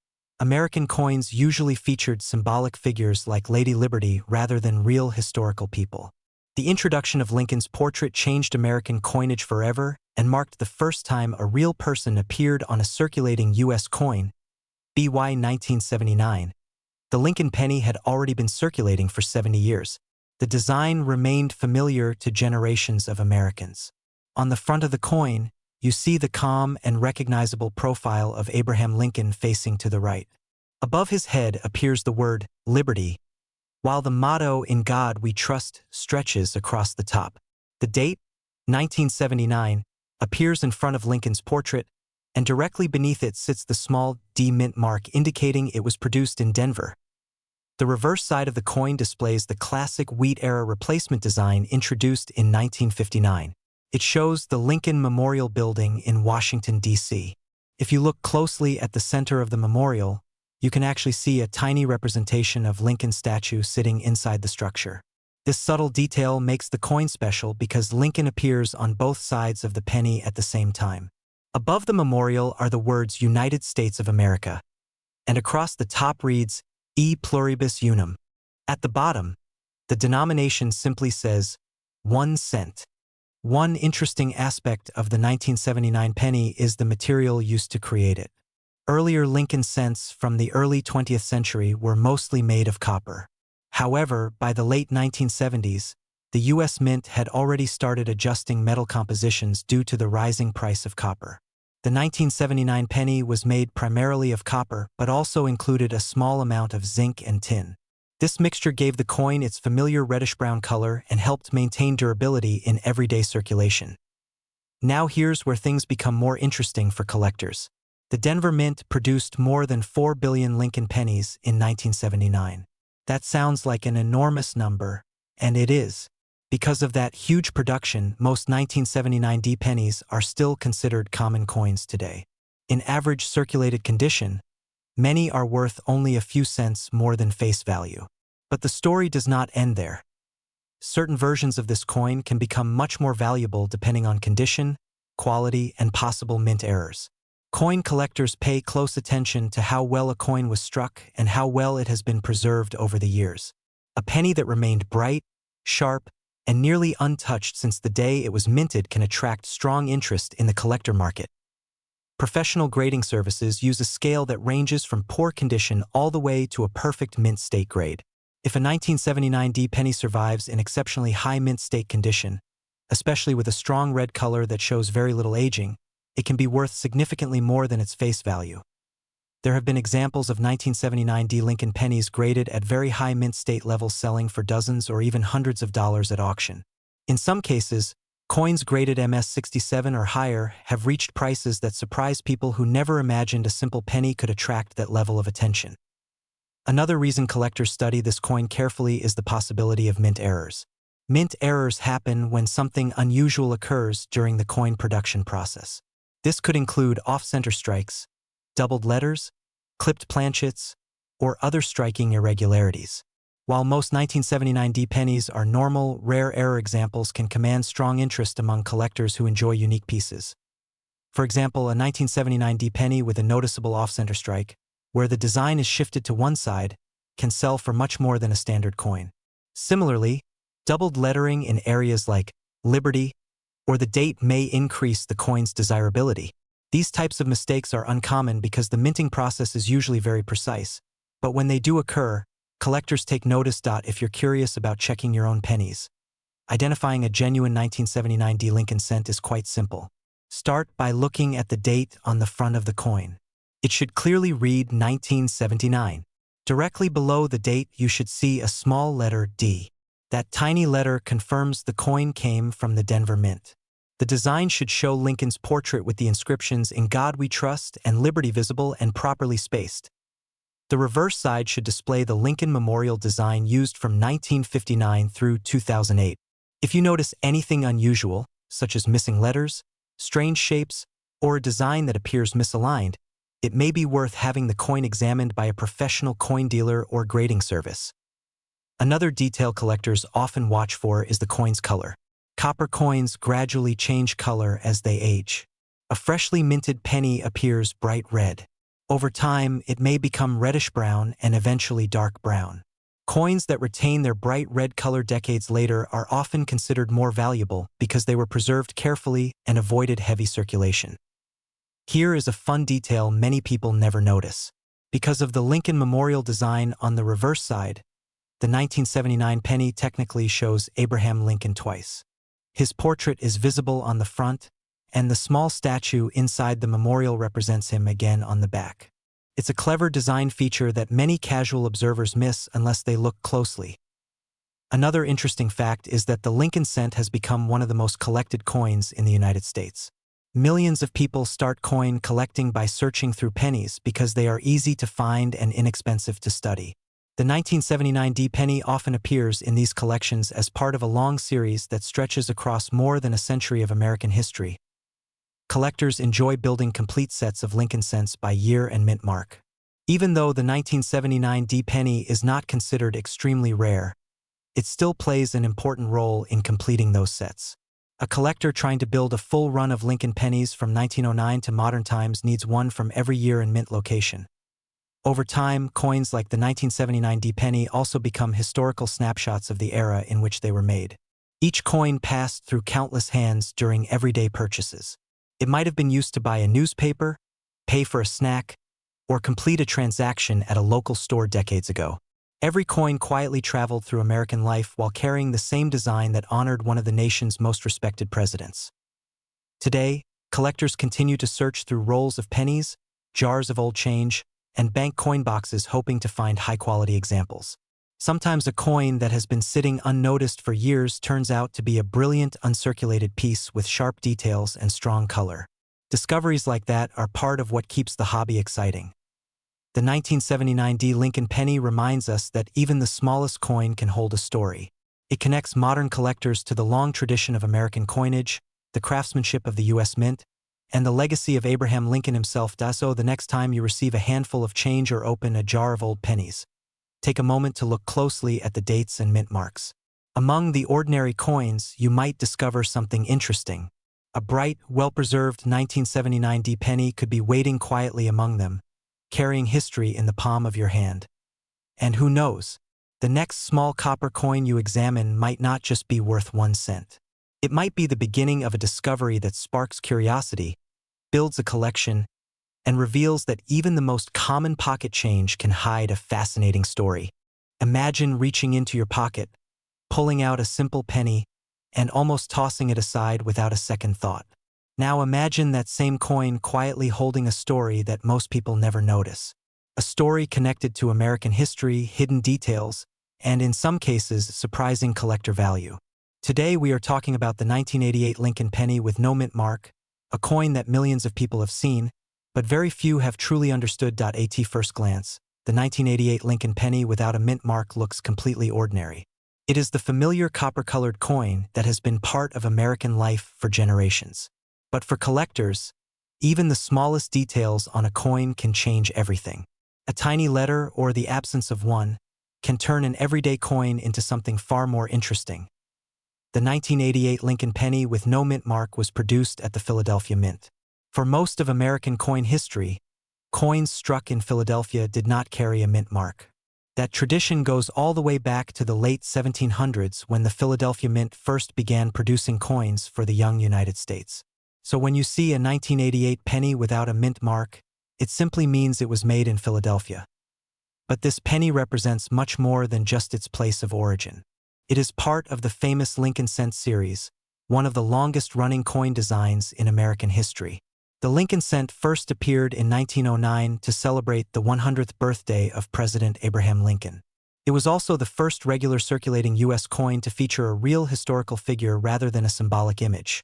American coins usually featured symbolic figures like Lady Liberty rather than real historical people. The introduction of Lincoln's portrait changed American coinage forever and marked the first time a real person appeared on a circulating U.S. coin. BY 1979. The Lincoln penny had already been circulating for 70 years. The design remained familiar to generations of Americans. On the front of the coin, you see the calm and recognizable profile of Abraham Lincoln facing to the right. Above his head appears the word liberty, while the motto "In God We Trust" stretches across the top. The date, 1979, appears in front of Lincoln's portrait, and directly beneath it sits the small D mint mark indicating it was produced in Denver. The reverse side of the coin displays the classic wheat-era replacement design introduced in 1959. It shows the Lincoln Memorial Building in Washington, D.C. If you look closely at the center of the memorial, you can actually see a tiny representation of Lincoln's statue sitting inside the structure. This subtle detail makes the coin special because Lincoln appears on both sides of the penny at the same time. Above the memorial are the words United States of America, and across the top reads E pluribus unum. At the bottom, the denomination simply says 1 cent. One interesting aspect of the 1979 penny is the material used to create it. Earlier Lincoln cents from the early 20th century were mostly made of copper. However, by the late 1970s, the U.S. Mint had already started adjusting metal compositions due to the rising price of copper. The 1979 penny was made primarily of copper but also included a small amount of zinc and tin. This mixture gave the coin its familiar reddish-brown color and helped maintain durability in everyday circulation. Now here's where things become more interesting for collectors. The Denver Mint produced more than 4 billion Lincoln pennies in 1979. That sounds like an enormous number, and it is. Because of that huge production, most 1979 D pennies are still considered common coins today. In average circulated condition, many are worth only a few cents more than face value. But the story does not end there. Certain versions of this coin can become much more valuable depending on condition, quality, and possible mint errors. Coin collectors pay close attention to how well a coin was struck and how well it has been preserved over the years. A penny that remained bright, sharp, and nearly untouched since the day it was minted can attract strong interest in the collector market. Professional grading services use a scale that ranges from poor condition all the way to a perfect mint state grade. If a 1979 D penny survives in exceptionally high mint state condition, especially with a strong red color that shows very little aging, it can be worth significantly more than its face value. There have been examples of 1979 D Lincoln pennies graded at very high mint state levels selling for dozens or even hundreds of dollars at auction. In some cases, coins graded MS-67 or higher have reached prices that surprise people who never imagined a simple penny could attract that level of attention. Another reason collectors study this coin carefully is the possibility of mint errors. Mint errors happen when something unusual occurs during the coin production process. This could include off-center strikes, doubled letters, clipped planchets, or other striking irregularities. While most 1979 D pennies are normal, rare error examples can command strong interest among collectors who enjoy unique pieces. For example, a 1979 D penny with a noticeable off-center strike, where the design is shifted to one side, can sell for much more than a standard coin. Similarly, doubled lettering in areas like Liberty or the date may increase the coin's desirability. These types of mistakes are uncommon because the minting process is usually very precise, but when they do occur, collectors take notice. If you're curious about checking your own pennies, identifying a genuine 1979 D Lincoln cent is quite simple. Start by looking at the date on the front of the coin. It should clearly read 1979. Directly below the date, you should see a small letter D. That tiny letter confirms the coin came from the Denver Mint. The design should show Lincoln's portrait with the inscriptions "In God We Trust" and "Liberty" visible and properly spaced. The reverse side should display the Lincoln Memorial design used from 1959 through 2008. If you notice anything unusual, such as missing letters, strange shapes, or a design that appears misaligned, it may be worth having the coin examined by a professional coin dealer or grading service. Another detail collectors often watch for is the coin's color. Copper coins gradually change color as they age. A freshly minted penny appears bright red. Over time, it may become reddish-brown and eventually dark brown. Coins that retain their bright red color decades later are often considered more valuable because they were preserved carefully and avoided heavy circulation. Here is a fun detail many people never notice. Because of the Lincoln Memorial design on the reverse side, the 1979 penny technically shows Abraham Lincoln twice. His portrait is visible on the front, and the small statue inside the memorial represents him again on the back. It's a clever design feature that many casual observers miss unless they look closely. Another interesting fact is that the Lincoln cent has become one of the most collected coins in the United States. Millions of people start coin collecting by searching through pennies because they are easy to find and inexpensive to study. The 1979 D penny often appears in these collections as part of a long series that stretches across more than a century of American history. Collectors enjoy building complete sets of Lincoln cents by year and mint mark. Even though the 1979 D penny is not considered extremely rare, it still plays an important role in completing those sets. A collector trying to build a full run of Lincoln pennies from 1909 to modern times needs one from every year and mint location. Over time, coins like the 1979 D penny also become historical snapshots of the era in which they were made. Each coin passed through countless hands during everyday purchases. It might have been used to buy a newspaper, pay for a snack, or complete a transaction at a local store decades ago. Every coin quietly traveled through American life while carrying the same design that honored one of the nation's most respected presidents. Today, collectors continue to search through rolls of pennies, jars of old change, and bank coin boxes hoping to find high-quality examples. Sometimes a coin that has been sitting unnoticed for years turns out to be a brilliant, uncirculated piece with sharp details and strong color. Discoveries like that are part of what keeps the hobby exciting. The 1979 D Lincoln penny reminds us that even the smallest coin can hold a story. It connects modern collectors to the long tradition of American coinage, the craftsmanship of the U.S. Mint, and the legacy of Abraham Lincoln himself. So the next time you receive a handful of change or open a jar of old pennies, take a moment to look closely at the dates and mint marks. Among the ordinary coins, you might discover something interesting. A bright, well-preserved 1979 D penny could be waiting quietly among them, carrying history in the palm of your hand. And who knows, the next small copper coin you examine might not just be worth 1 cent. It might be the beginning of a discovery that sparks curiosity, builds a collection, and reveals that even the most common pocket change can hide a fascinating story. Imagine reaching into your pocket, pulling out a simple penny, and almost tossing it aside without a second thought. Now imagine that same coin quietly holding a story that most people never notice. A story connected to American history, hidden details, and in some cases, surprising collector value. Today we are talking about the 1988 Lincoln penny with no mint mark, a coin that millions of people have seen, but very few have truly understood. At first glance, the 1988 Lincoln penny without a mint mark looks completely ordinary. It is the familiar copper-colored coin that has been part of American life for generations. But for collectors, even the smallest details on a coin can change everything. A tiny letter or the absence of one can turn an everyday coin into something far more interesting. The 1988 Lincoln penny with no mint mark was produced at the Philadelphia Mint. For most of American coin history, coins struck in Philadelphia did not carry a mint mark. That tradition goes all the way back to the late 1700s when the Philadelphia Mint first began producing coins for the young United States. So when you see a 1988 penny without a mint mark, it simply means it was made in Philadelphia. But this penny represents much more than just its place of origin. It is part of the famous Lincoln cent series, one of the longest-running coin designs in American history. The Lincoln cent first appeared in 1909 to celebrate the 100th birthday of President Abraham Lincoln. It was also the first regular circulating U.S. coin to feature a real historical figure rather than a symbolic image.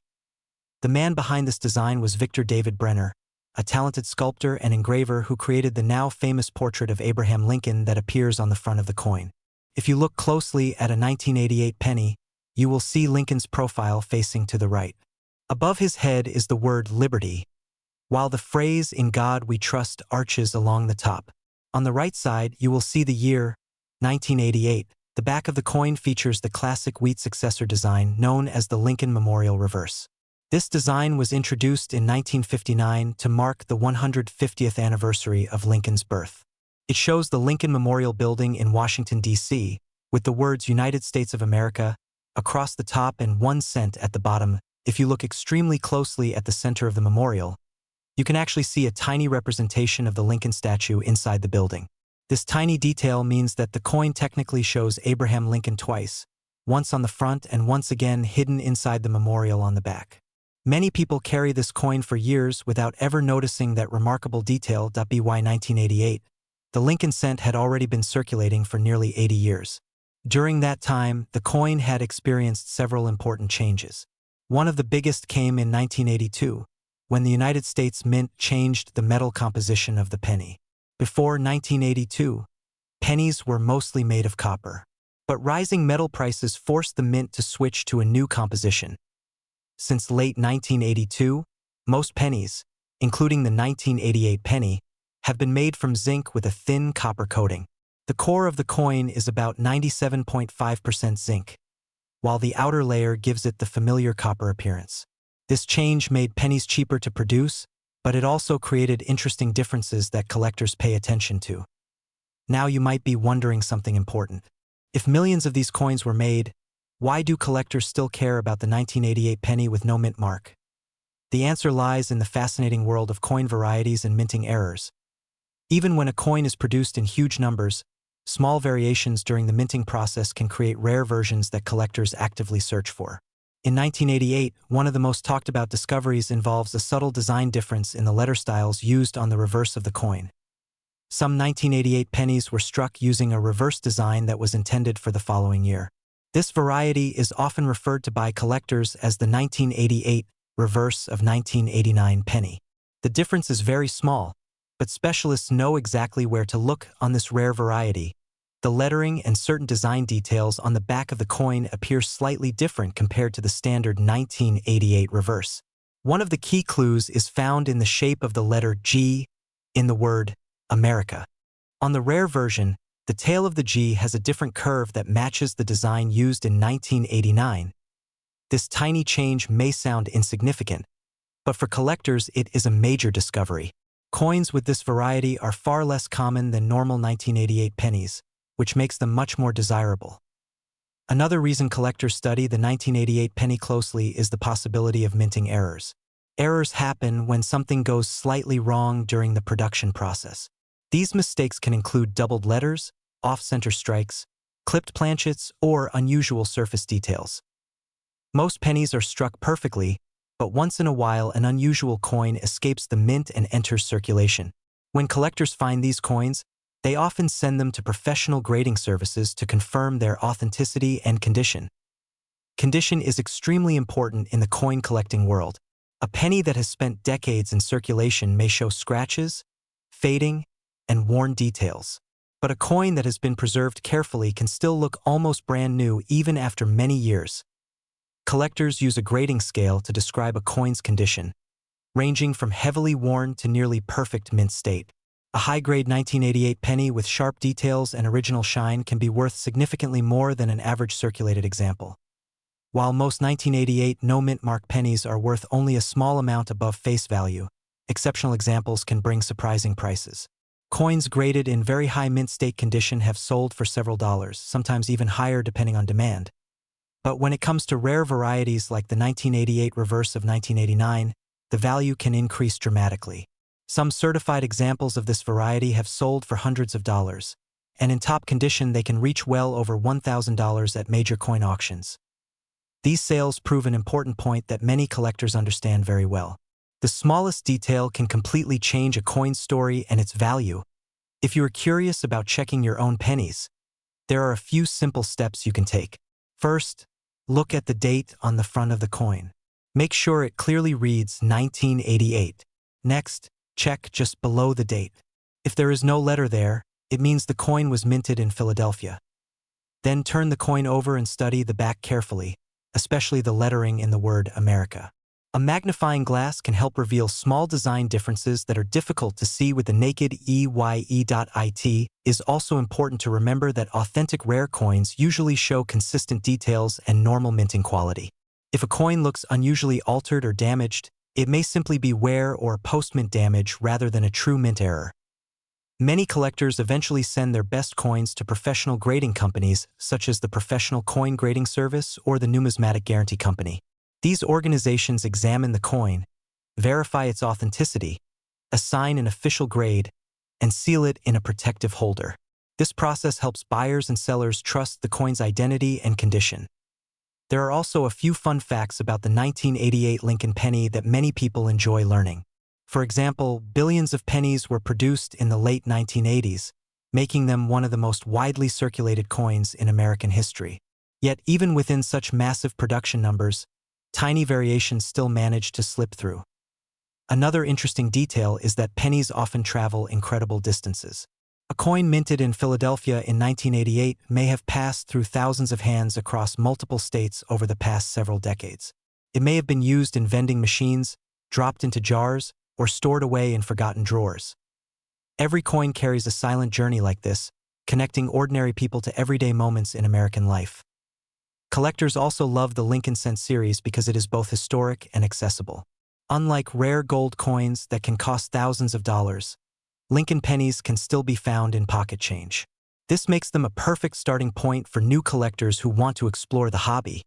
The man behind this design was Victor David Brenner, a talented sculptor and engraver who created the now famous portrait of Abraham Lincoln that appears on the front of the coin. If you look closely at a 1988 penny, you will see Lincoln's profile facing to the right. Above his head is the word liberty, while the phrase "In God We Trust" arches along the top. On the right side, you will see the year, 1988. The back of the coin features the classic wheat successor design known as the Lincoln Memorial Reverse. This design was introduced in 1959 to mark the 150th anniversary of Lincoln's birth. It shows the Lincoln Memorial Building in Washington, D.C., with the words United States of America across the top and 1 cent at the bottom. If you look extremely closely at the center of the memorial, you can actually see a tiny representation of the Lincoln statue inside the building. This tiny detail means that the coin technically shows Abraham Lincoln twice, once on the front and once again hidden inside the memorial on the back. Many people carry this coin for years without ever noticing that remarkable detail. By 1988, the Lincoln cent had already been circulating for nearly 80 years. During that time, the coin had experienced several important changes. One of the biggest came in 1982, when the United States Mint changed the metal composition of the penny. Before 1982, pennies were mostly made of copper. But rising metal prices forced the mint to switch to a new composition. Since late 1982, most pennies, including the 1988 penny, have been made from zinc with a thin copper coating. The core of the coin is about 97.5% zinc, while the outer layer gives it the familiar copper appearance. This change made pennies cheaper to produce, but it also created interesting differences that collectors pay attention to. Now you might be wondering something important. If millions of these coins were made, why do collectors still care about the 1988 penny with no mint mark? The answer lies in the fascinating world of coin varieties and minting errors. Even when a coin is produced in huge numbers, small variations during the minting process can create rare versions that collectors actively search for. In 1988, one of the most talked about discoveries involves a subtle design difference in the letter styles used on the reverse of the coin. Some 1988 pennies were struck using a reverse design that was intended for the following year. This variety is often referred to by collectors as the 1988 reverse of 1989 penny. The difference is very small, but specialists know exactly where to look on this rare variety. The lettering and certain design details on the back of the coin appear slightly different compared to the standard 1988 reverse. One of the key clues is found in the shape of the letter G in the word America. On the rare version, the tail of the G has a different curve that matches the design used in 1989. This tiny change may sound insignificant, but for collectors it is a major discovery. Coins with this variety are far less common than normal 1988 pennies, which makes them much more desirable. Another reason collectors study the 1988 penny closely is the possibility of minting errors. Errors happen when something goes slightly wrong during the production process. These mistakes can include doubled letters, off-center strikes, clipped planchets, or unusual surface details. Most pennies are struck perfectly, but once in a while an unusual coin escapes the mint and enters circulation. When collectors find these coins, they often send them to professional grading services to confirm their authenticity and condition. Condition is extremely important in the coin collecting world. A penny that has spent decades in circulation may show scratches, fading, and worn details. But a coin that has been preserved carefully can still look almost brand new even after many years. Collectors use a grading scale to describe a coin's condition, ranging from heavily worn to nearly perfect mint state. A high-grade 1988 penny with sharp details and original shine can be worth significantly more than an average circulated example. While most 1988 no-mint mark pennies are worth only a small amount above face value, exceptional examples can bring surprising prices. Coins graded in very high mint state condition have sold for several dollars, sometimes even higher depending on demand. But when it comes to rare varieties like the 1988 reverse of 1989, the value can increase dramatically. Some certified examples of this variety have sold for hundreds of dollars, and in top condition they can reach well over $1,000 at major coin auctions. These sales prove an important point that many collectors understand very well. The smallest detail can completely change a coin's story and its value. If you are curious about checking your own pennies, there are a few simple steps you can take. First, look at the date on the front of the coin. Make sure it clearly reads 1988. Next, check just below the date. If there is no letter there, it means the coin was minted in Philadelphia. Then turn the coin over and study the back carefully, especially the lettering in the word America. A magnifying glass can help reveal small design differences that are difficult to see with the naked eye. It is also important to remember that authentic rare coins usually show consistent details and normal minting quality. If a coin looks unusually altered or damaged, it may simply be wear or post-mint damage rather than a true mint error. Many collectors eventually send their best coins to professional grading companies such as the Professional Coin Grading Service or the Numismatic Guarantee Company. These organizations examine the coin, verify its authenticity, assign an official grade, and seal it in a protective holder. This process helps buyers and sellers trust the coin's identity and condition. There are also a few fun facts about the 1988 Lincoln penny that many people enjoy learning. For example, billions of pennies were produced in the late 1980s, making them one of the most widely circulated coins in American history. Yet, even within such massive production numbers, tiny variations still manage to slip through. Another interesting detail is that pennies often travel incredible distances. A coin minted in Philadelphia in 1988 may have passed through thousands of hands across multiple states over the past several decades. It may have been used in vending machines, dropped into jars, or stored away in forgotten drawers. Every coin carries a silent journey like this, connecting ordinary people to everyday moments in American life. Collectors also love the Lincoln Cent series because it is both historic and accessible. Unlike rare gold coins that can cost thousands of dollars, Lincoln pennies can still be found in pocket change. This makes them a perfect starting point for new collectors who want to explore the hobby.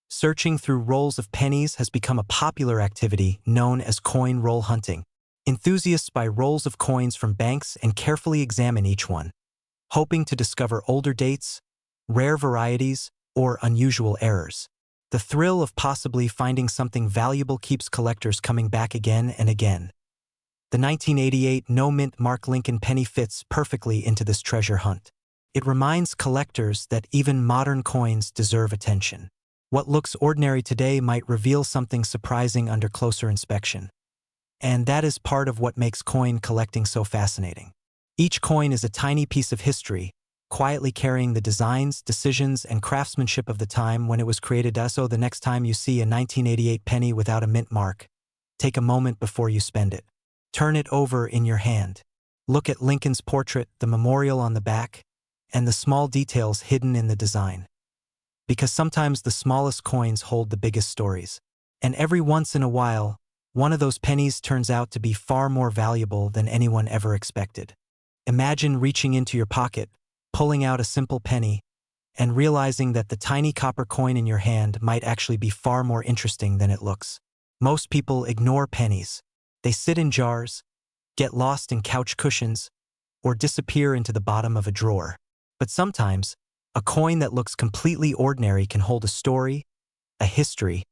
Searching through rolls of pennies has become a popular activity known as coin roll hunting. Enthusiasts buy rolls of coins from banks and carefully examine each one, hoping to discover older dates, rare varieties, or unusual errors. The thrill of possibly finding something valuable keeps collectors coming back again and again. The 1988 no-mint Mark Lincoln penny fits perfectly into this treasure hunt. It reminds collectors that even modern coins deserve attention. What looks ordinary today might reveal something surprising under closer inspection. And that is part of what makes coin collecting so fascinating. Each coin is a tiny piece of history, quietly carrying the designs, decisions, and craftsmanship of the time when it was created. So the next time you see a 1988 penny without a mint mark, take a moment before you spend it. Turn it over in your hand. Look at Lincoln's portrait, the memorial on the back, and the small details hidden in the design. Because sometimes the smallest coins hold the biggest stories. And every once in a while, one of those pennies turns out to be far more valuable than anyone ever expected. Imagine reaching into your pocket, pulling out a simple penny, and realizing that the tiny copper coin in your hand might actually be far more interesting than it looks. Most people ignore pennies. They sit in jars, get lost in couch cushions, or disappear into the bottom of a drawer. But sometimes, a coin that looks completely ordinary can hold a story, a history,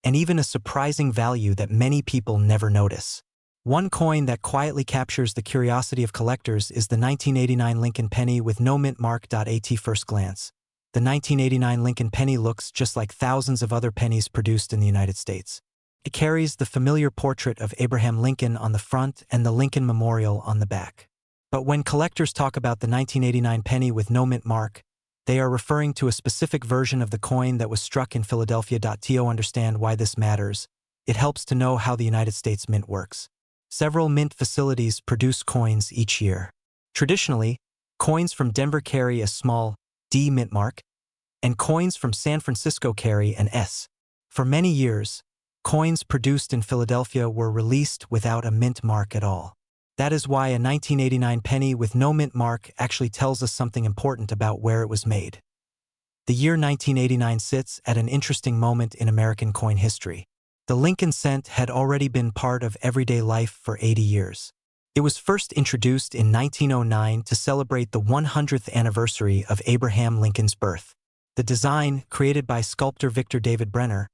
and even a surprising value that many people never notice. One coin that quietly captures the curiosity of collectors is the 1989 Lincoln penny with no mint mark. At first glance, the 1989 Lincoln penny looks just like thousands of other pennies produced in the United States. It carries the familiar portrait of Abraham Lincoln on the front and the Lincoln Memorial on the back. But when collectors talk about the 1989 penny with no mint mark, they are referring to a specific version of the coin that was struck in Philadelphia. To understand why this matters, it helps to know how the United States Mint works. Several mint facilities produce coins each year. Traditionally, coins from Denver carry a small D mint mark, and coins from San Francisco carry an S. For many years, coins produced in Philadelphia were released without a mint mark at all. That is why a 1989 penny with no mint mark actually tells us something important about where it was made. The year 1989 sits at an interesting moment in American coin history. The Lincoln cent had already been part of everyday life for 80 years. It was first introduced in 1909 to celebrate the 100th anniversary of Abraham Lincoln's birth. The design, created by sculptor Victor David Brenner,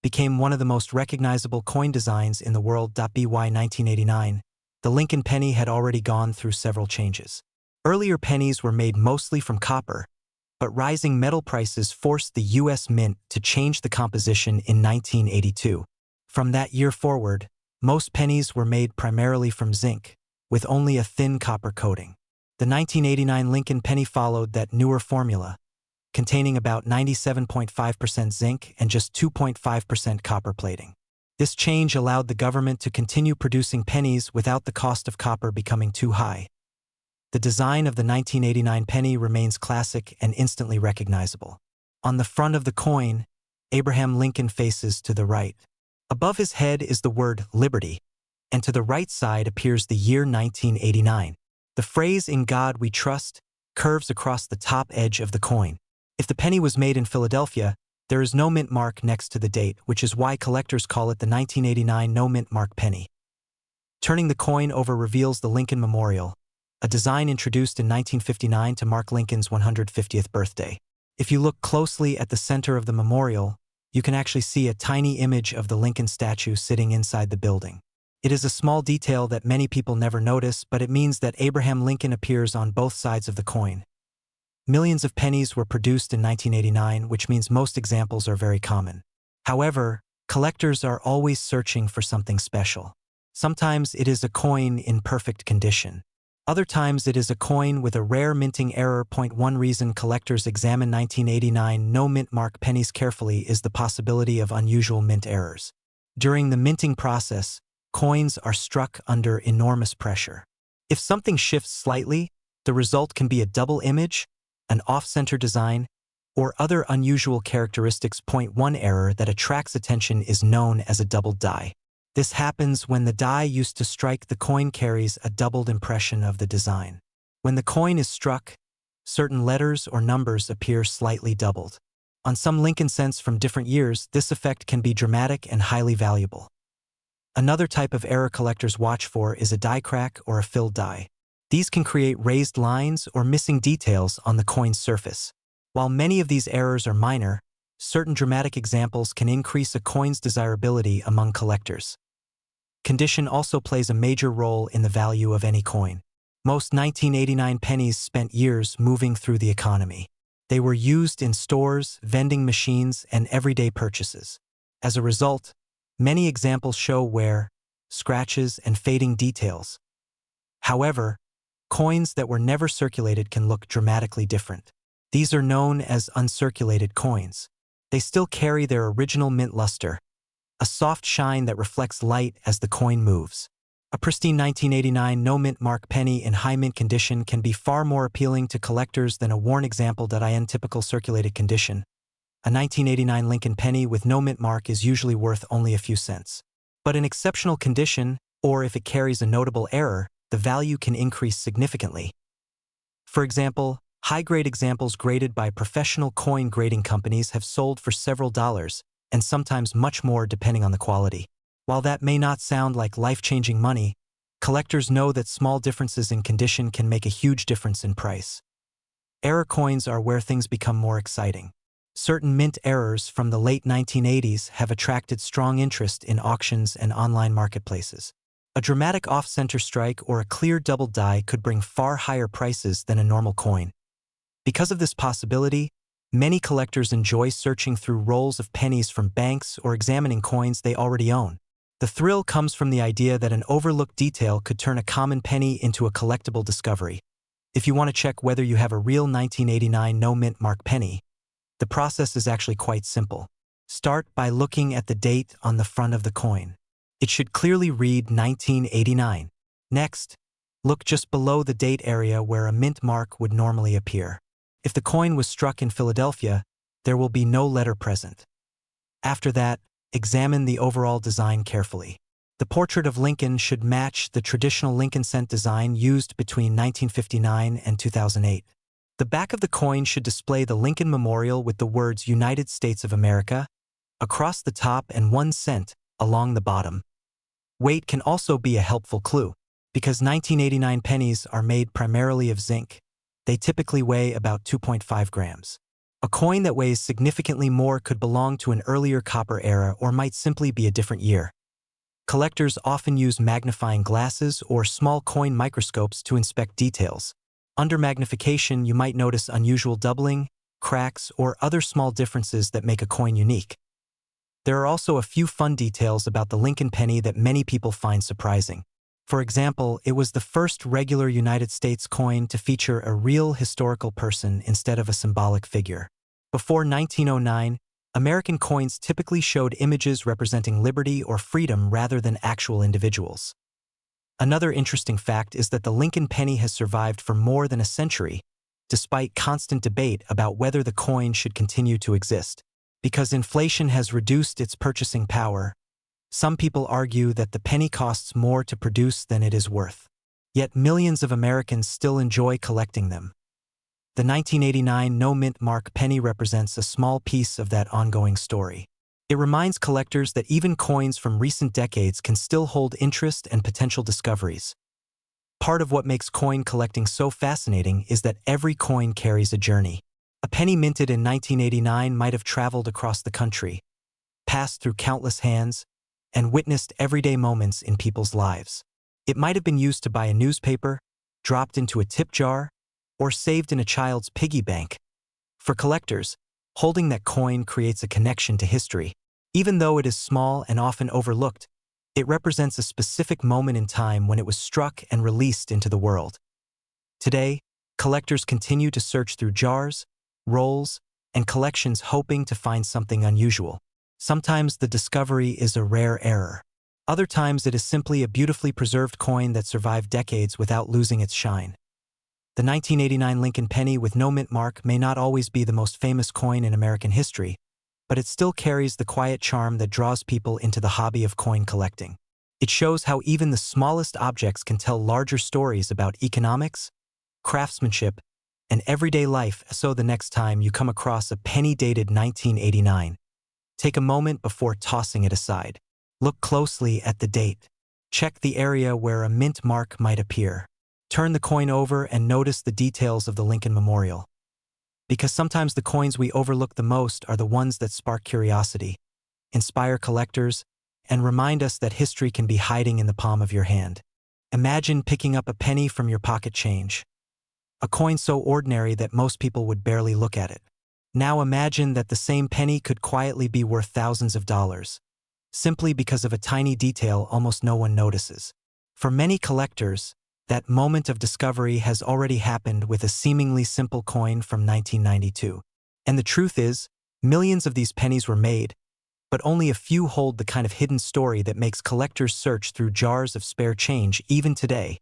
became one of the most recognizable coin designs in the world. By 1989, the Lincoln penny had already gone through several changes. Earlier pennies were made mostly from copper, but rising metal prices forced the U.S. Mint to change the composition in 1982. From that year forward, most pennies were made primarily from zinc, with only a thin copper coating. The 1989 Lincoln penny followed that newer formula, containing about 97.5% zinc and just 2.5% copper plating. This change allowed the government to continue producing pennies without the cost of copper becoming too high. The design of the 1989 penny remains classic and instantly recognizable. On the front of the coin, Abraham Lincoln faces to the right. Above his head is the word Liberty, and to the right side appears the year 1989. The phrase "In God We Trust" curves across the top edge of the coin. If the penny was made in Philadelphia, there is no mint mark next to the date, which is why collectors call it the 1989 no mint mark penny. Turning the coin over reveals the Lincoln Memorial, a design introduced in 1959 to mark Lincoln's 150th birthday. If you look closely at the center of the memorial, you can actually see a tiny image of the Lincoln statue sitting inside the building. It is a small detail that many people never notice, but it means that Abraham Lincoln appears on both sides of the coin. Millions of pennies were produced in 1989, which means most examples are very common. However, collectors are always searching for something special. Sometimes it is a coin in perfect condition. Other times it is a coin with a rare minting error. One reason collectors examine 1989 no mint mark pennies carefully is the possibility of unusual mint errors. During the minting process, coins are struck under enormous pressure. If something shifts slightly, the result can be a double image, an off-center design, or other unusual characteristics. One error that attracts attention is known as a doubled die. This happens when the die used to strike the coin carries a doubled impression of the design. When the coin is struck, certain letters or numbers appear slightly doubled. On some Lincoln cents from different years, this effect can be dramatic and highly valuable. Another type of error collectors watch for is a die crack or a filled die. These can create raised lines or missing details on the coin's surface. While many of these errors are minor, certain dramatic examples can increase a coin's desirability among collectors. Condition also plays a major role in the value of any coin. Most 1989 pennies spent years moving through the economy. They were used in stores, vending machines, and everyday purchases. As a result, many examples show wear, scratches, and fading details. However, coins that were never circulated can look dramatically different. These are known as uncirculated coins. They still carry their original mint luster, a soft shine that reflects light as the coin moves. A pristine 1989 no mint mark penny in high mint condition can be far more appealing to collectors than a worn example. In typical circulated condition, a 1989 Lincoln penny with no mint mark is usually worth only a few cents. But in exceptional condition, or if it carries a notable error, the value can increase significantly. For example, high-grade examples graded by professional coin grading companies have sold for several dollars, and sometimes much more depending on the quality. While that may not sound like life-changing money, collectors know that small differences in condition can make a huge difference in price. Error coins are where things become more exciting. Certain mint errors from the late 1980s have attracted strong interest in auctions and online marketplaces. A dramatic off-center strike or a clear double die could bring far higher prices than a normal coin. Because of this possibility, many collectors enjoy searching through rolls of pennies from banks or examining coins they already own. The thrill comes from the idea that an overlooked detail could turn a common penny into a collectible discovery. If you want to check whether you have a real 1989 no mint mark penny, the process is actually quite simple. Start by looking at the date on the front of the coin. It should clearly read 1989. Next, look just below the date area where a mint mark would normally appear. If the coin was struck in Philadelphia, there will be no letter present. After that, examine the overall design carefully. The portrait of Lincoln should match the traditional Lincoln cent design used between 1959 and 2008. The back of the coin should display the Lincoln Memorial with the words United States of America across the top and 1 cent along the bottom. Weight can also be a helpful clue. Because 1989 pennies are made primarily of zinc, they typically weigh about 2.5 grams. A coin that weighs significantly more could belong to an earlier copper era or might simply be a different year. Collectors often use magnifying glasses or small coin microscopes to inspect details. Under magnification, you might notice unusual doubling, cracks, or other small differences that make a coin unique. There are also a few fun details about the Lincoln penny that many people find surprising. For example, it was the first regular United States coin to feature a real historical person instead of a symbolic figure. Before 1909, American coins typically showed images representing liberty or freedom rather than actual individuals. Another interesting fact is that the Lincoln penny has survived for more than a century, despite constant debate about whether the coin should continue to exist. Because inflation has reduced its purchasing power, some people argue that the penny costs more to produce than it is worth. Yet millions of Americans still enjoy collecting them. The 1989 no-mint mark penny represents a small piece of that ongoing story. It reminds collectors that even coins from recent decades can still hold interest and potential discoveries. Part of what makes coin collecting so fascinating is that every coin carries a journey. A penny minted in 1989 might have traveled across the country, passed through countless hands, and witnessed everyday moments in people's lives. It might have been used to buy a newspaper, dropped into a tip jar, or saved in a child's piggy bank. For collectors, holding that coin creates a connection to history. Even though it is small and often overlooked, it represents a specific moment in time when it was struck and released into the world. Today, collectors continue to search through jars, rolls, and collections hoping to find something unusual. Sometimes the discovery is a rare error. Other times it is simply a beautifully preserved coin that survived decades without losing its shine. The 1989 Lincoln penny with no mint mark may not always be the most famous coin in American history, but it still carries the quiet charm that draws people into the hobby of coin collecting. It shows how even the smallest objects can tell larger stories about economics, craftsmanship, and everyday life. So the next time you come across a penny dated 1989, take a moment before tossing it aside. Look closely at the date. Check the area where a mint mark might appear. Turn the coin over and notice the details of the Lincoln Memorial. Because sometimes the coins we overlook the most are the ones that spark curiosity, inspire collectors, and remind us that history can be hiding in the palm of your hand. Imagine picking up a penny from your pocket change. A coin so ordinary that most people would barely look at it. Now imagine that the same penny could quietly be worth thousands of dollars, simply because of a tiny detail almost no one notices. For many collectors, that moment of discovery has already happened with a seemingly simple coin from 1992. And the truth is, millions of these pennies were made, but only a few hold the kind of hidden story that makes collectors search through jars of spare change even today.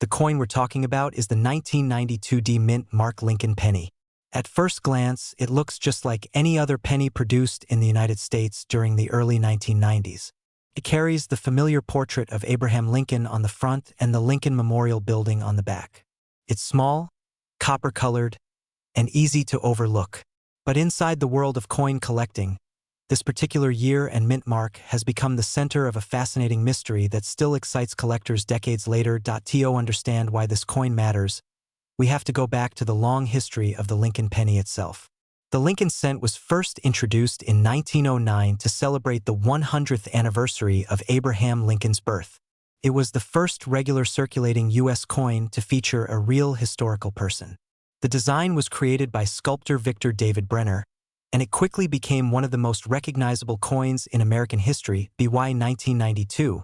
The coin we're talking about is the 1992 D-Mint Mark Lincoln penny. At first glance, it looks just like any other penny produced in the United States during the early 1990s. It carries the familiar portrait of Abraham Lincoln on the front and the Lincoln Memorial Building on the back. It's small, copper-colored, and easy to overlook. But inside the world of coin collecting, this particular year and mint mark has become the center of a fascinating mystery that still excites collectors decades later. To understand why this coin matters, we have to go back to the long history of the Lincoln penny itself. The Lincoln cent was first introduced in 1909 to celebrate the 100th anniversary of Abraham Lincoln's birth. It was the first regular circulating U.S. coin to feature a real historical person. The design was created by sculptor Victor David Brenner, and it quickly became one of the most recognizable coins in American history. By 1992,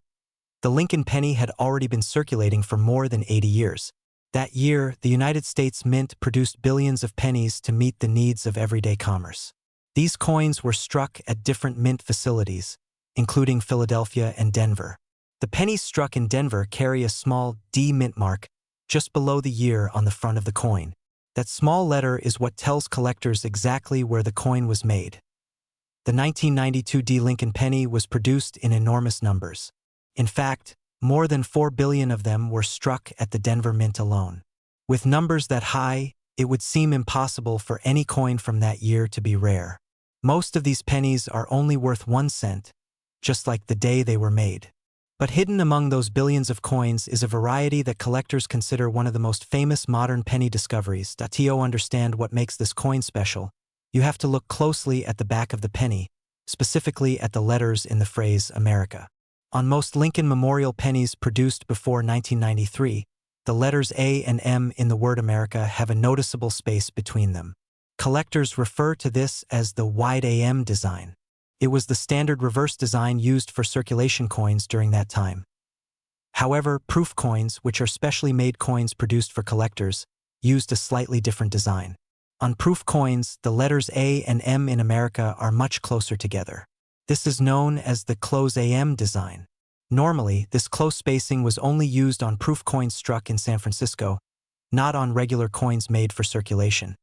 the Lincoln penny had already been circulating for more than 80 years. That year, the United States Mint produced billions of pennies to meet the needs of everyday commerce. These coins were struck at different mint facilities, including Philadelphia and Denver. The pennies struck in Denver carry a small D mint mark just below the year on the front of the coin. That small letter is what tells collectors exactly where the coin was made. The 1992 D Lincoln penny was produced in enormous numbers. In fact, more than 4 billion of them were struck at the Denver Mint alone. With numbers that high, it would seem impossible for any coin from that year to be rare. Most of these pennies are only worth 1 cent, just like the day they were made. But hidden among those billions of coins is a variety that collectors consider one of the most famous modern penny discoveries. To understand what makes this coin special, you have to look closely at the back of the penny, specifically at the letters in the phrase America. On most Lincoln Memorial pennies produced before 1993, the letters A and M in the word America have a noticeable space between them. Collectors refer to this as the wide AM design. It was the standard reverse design used for circulation coins during that time. However, proof coins, which are specially made coins produced for collectors, used a slightly different design. On proof coins, the letters A and M in America are much closer together. This is known as the close AM design. Normally, this close spacing was only used on proof coins struck in San Francisco, not on regular coins made for circulation.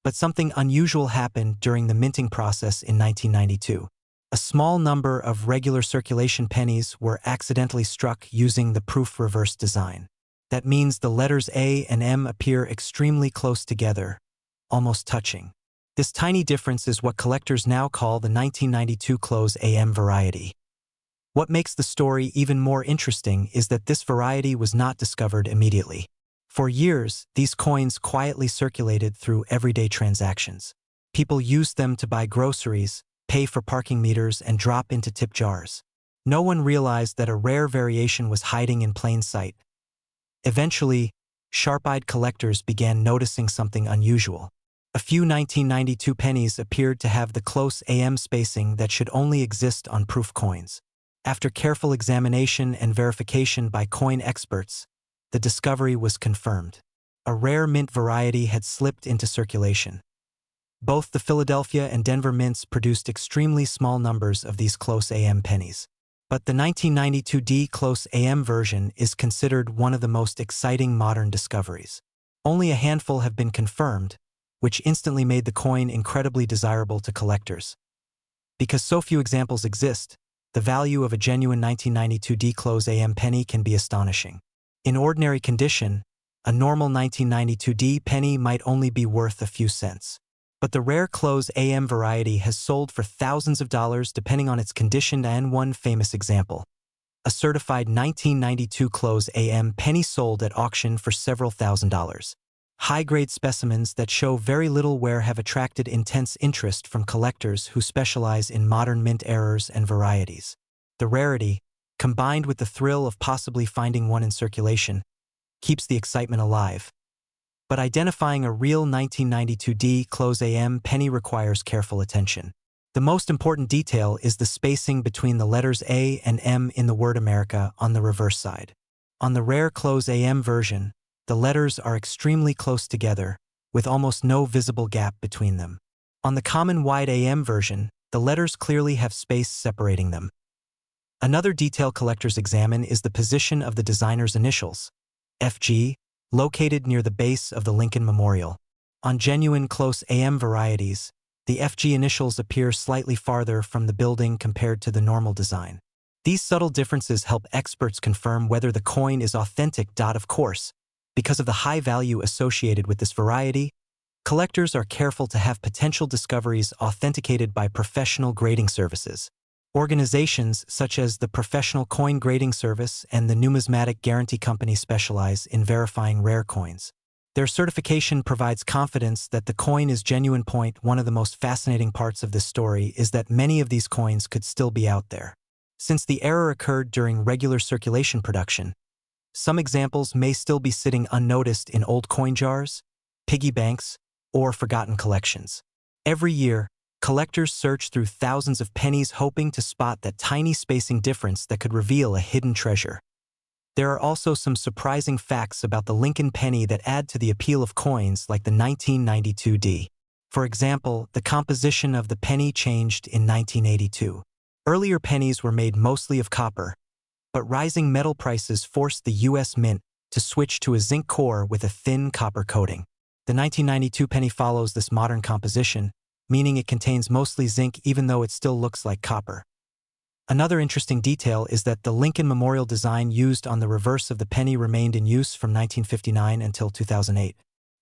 But something unusual happened during the minting process in 1992. A small number of regular circulation pennies were accidentally struck using the proof reverse design. That means the letters A and M appear extremely close together, almost touching. This tiny difference is what collectors now call the 1992 close AM variety. What makes the story even more interesting is that this variety was not discovered immediately. For years, these coins quietly circulated through everyday transactions. People used them to buy groceries, pay for parking meters, and drop into tip jars. No one realized that a rare variation was hiding in plain sight. Eventually, sharp-eyed collectors began noticing something unusual. A few 1992 pennies appeared to have the close AM spacing that should only exist on proof coins. After careful examination and verification by coin experts, the discovery was confirmed. A rare mint variety had slipped into circulation. Both the Philadelphia and Denver mints produced extremely small numbers of these close AM pennies. But the 1992 D close AM version is considered one of the most exciting modern discoveries. Only a handful have been confirmed, which instantly made the coin incredibly desirable to collectors. Because so few examples exist, the value of a genuine 1992 D close AM penny can be astonishing. In ordinary condition, a normal 1992 D penny might only be worth a few cents. But the rare close AM variety has sold for thousands of dollars depending on its condition, and one famous example. A certified 1992 close AM penny sold at auction for several $1,000s. High-grade specimens that show very little wear have attracted intense interest from collectors who specialize in modern mint errors and varieties. The rarity, combined with the thrill of possibly finding one in circulation, keeps the excitement alive. But identifying a real 1992 D close AM penny requires careful attention. The most important detail is the spacing between the letters A and M in the word America on the reverse side. On the rare close AM version, the letters are extremely close together, with almost no visible gap between them. On the common wide AM version, the letters clearly have space separating them. Another detail collectors examine is the position of the designer's initials, FG, located near the base of the Lincoln Memorial. On genuine close AM varieties, the FG initials appear slightly farther from the building compared to the normal design. These subtle differences help experts confirm whether the coin is authentic. Of course, because of the high value associated with this variety, collectors are careful to have potential discoveries authenticated by professional grading services. Organizations such as the Professional Coin Grading Service and the Numismatic Guarantee Company specialize in verifying rare coins. Their certification provides confidence that the coin is genuine. One of the most fascinating parts of this story is that many of these coins could still be out there. Since the error occurred during regular circulation production, some examples may still be sitting unnoticed in old coin jars, piggy banks, or forgotten collections. Every year, collectors search through thousands of pennies hoping to spot that tiny spacing difference that could reveal a hidden treasure. There are also some surprising facts about the Lincoln penny that add to the appeal of coins like the 1992 D. For example, the composition of the penny changed in 1982. Earlier pennies were made mostly of copper, but rising metal prices forced the U.S. Mint to switch to a zinc core with a thin copper coating. The 1992 penny follows this modern composition, meaning it contains mostly zinc even though it still looks like copper. Another interesting detail is that the Lincoln Memorial design used on the reverse of the penny remained in use from 1959 until 2008.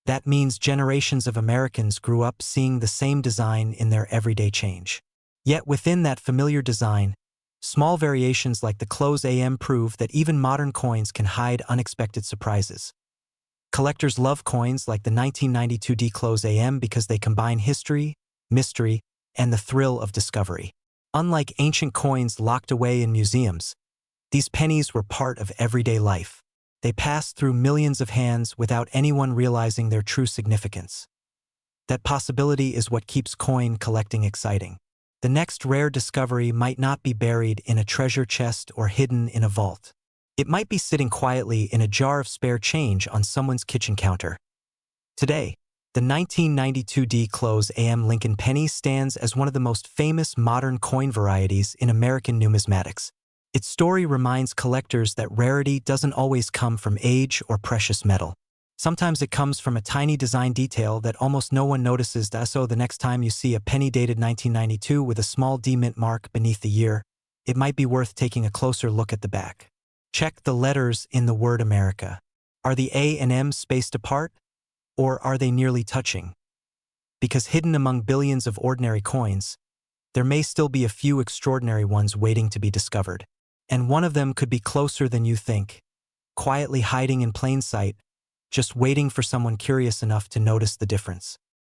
That means generations of Americans grew up seeing the same design in their everyday change. Yet within that familiar design, small variations like the close AM prove that even modern coins can hide unexpected surprises. Collectors love coins like the 1992 D close AM because they combine history, mystery, and the thrill of discovery. Unlike ancient coins locked away in museums, these pennies were part of everyday life. They passed through millions of hands without anyone realizing their true significance. That possibility is what keeps coin collecting exciting. The next rare discovery might not be buried in a treasure chest or hidden in a vault. It might be sitting quietly in a jar of spare change on someone's kitchen counter. Today, the 1992 D close AM Lincoln penny stands as one of the most famous modern coin varieties in American numismatics. Its story reminds collectors that rarity doesn't always come from age or precious metal. Sometimes it comes from a tiny design detail that almost no one notices. So the next time you see a penny dated 1992 with a small D mint mark beneath the year, it might be worth taking a closer look at the back. Check the letters in the word America. Are the A and M spaced apart, or are they nearly touching? Because hidden among billions of ordinary coins, there may still be a few extraordinary ones waiting to be discovered. And one of them could be closer than you think, quietly hiding in plain sight, just waiting for someone curious enough to notice the difference.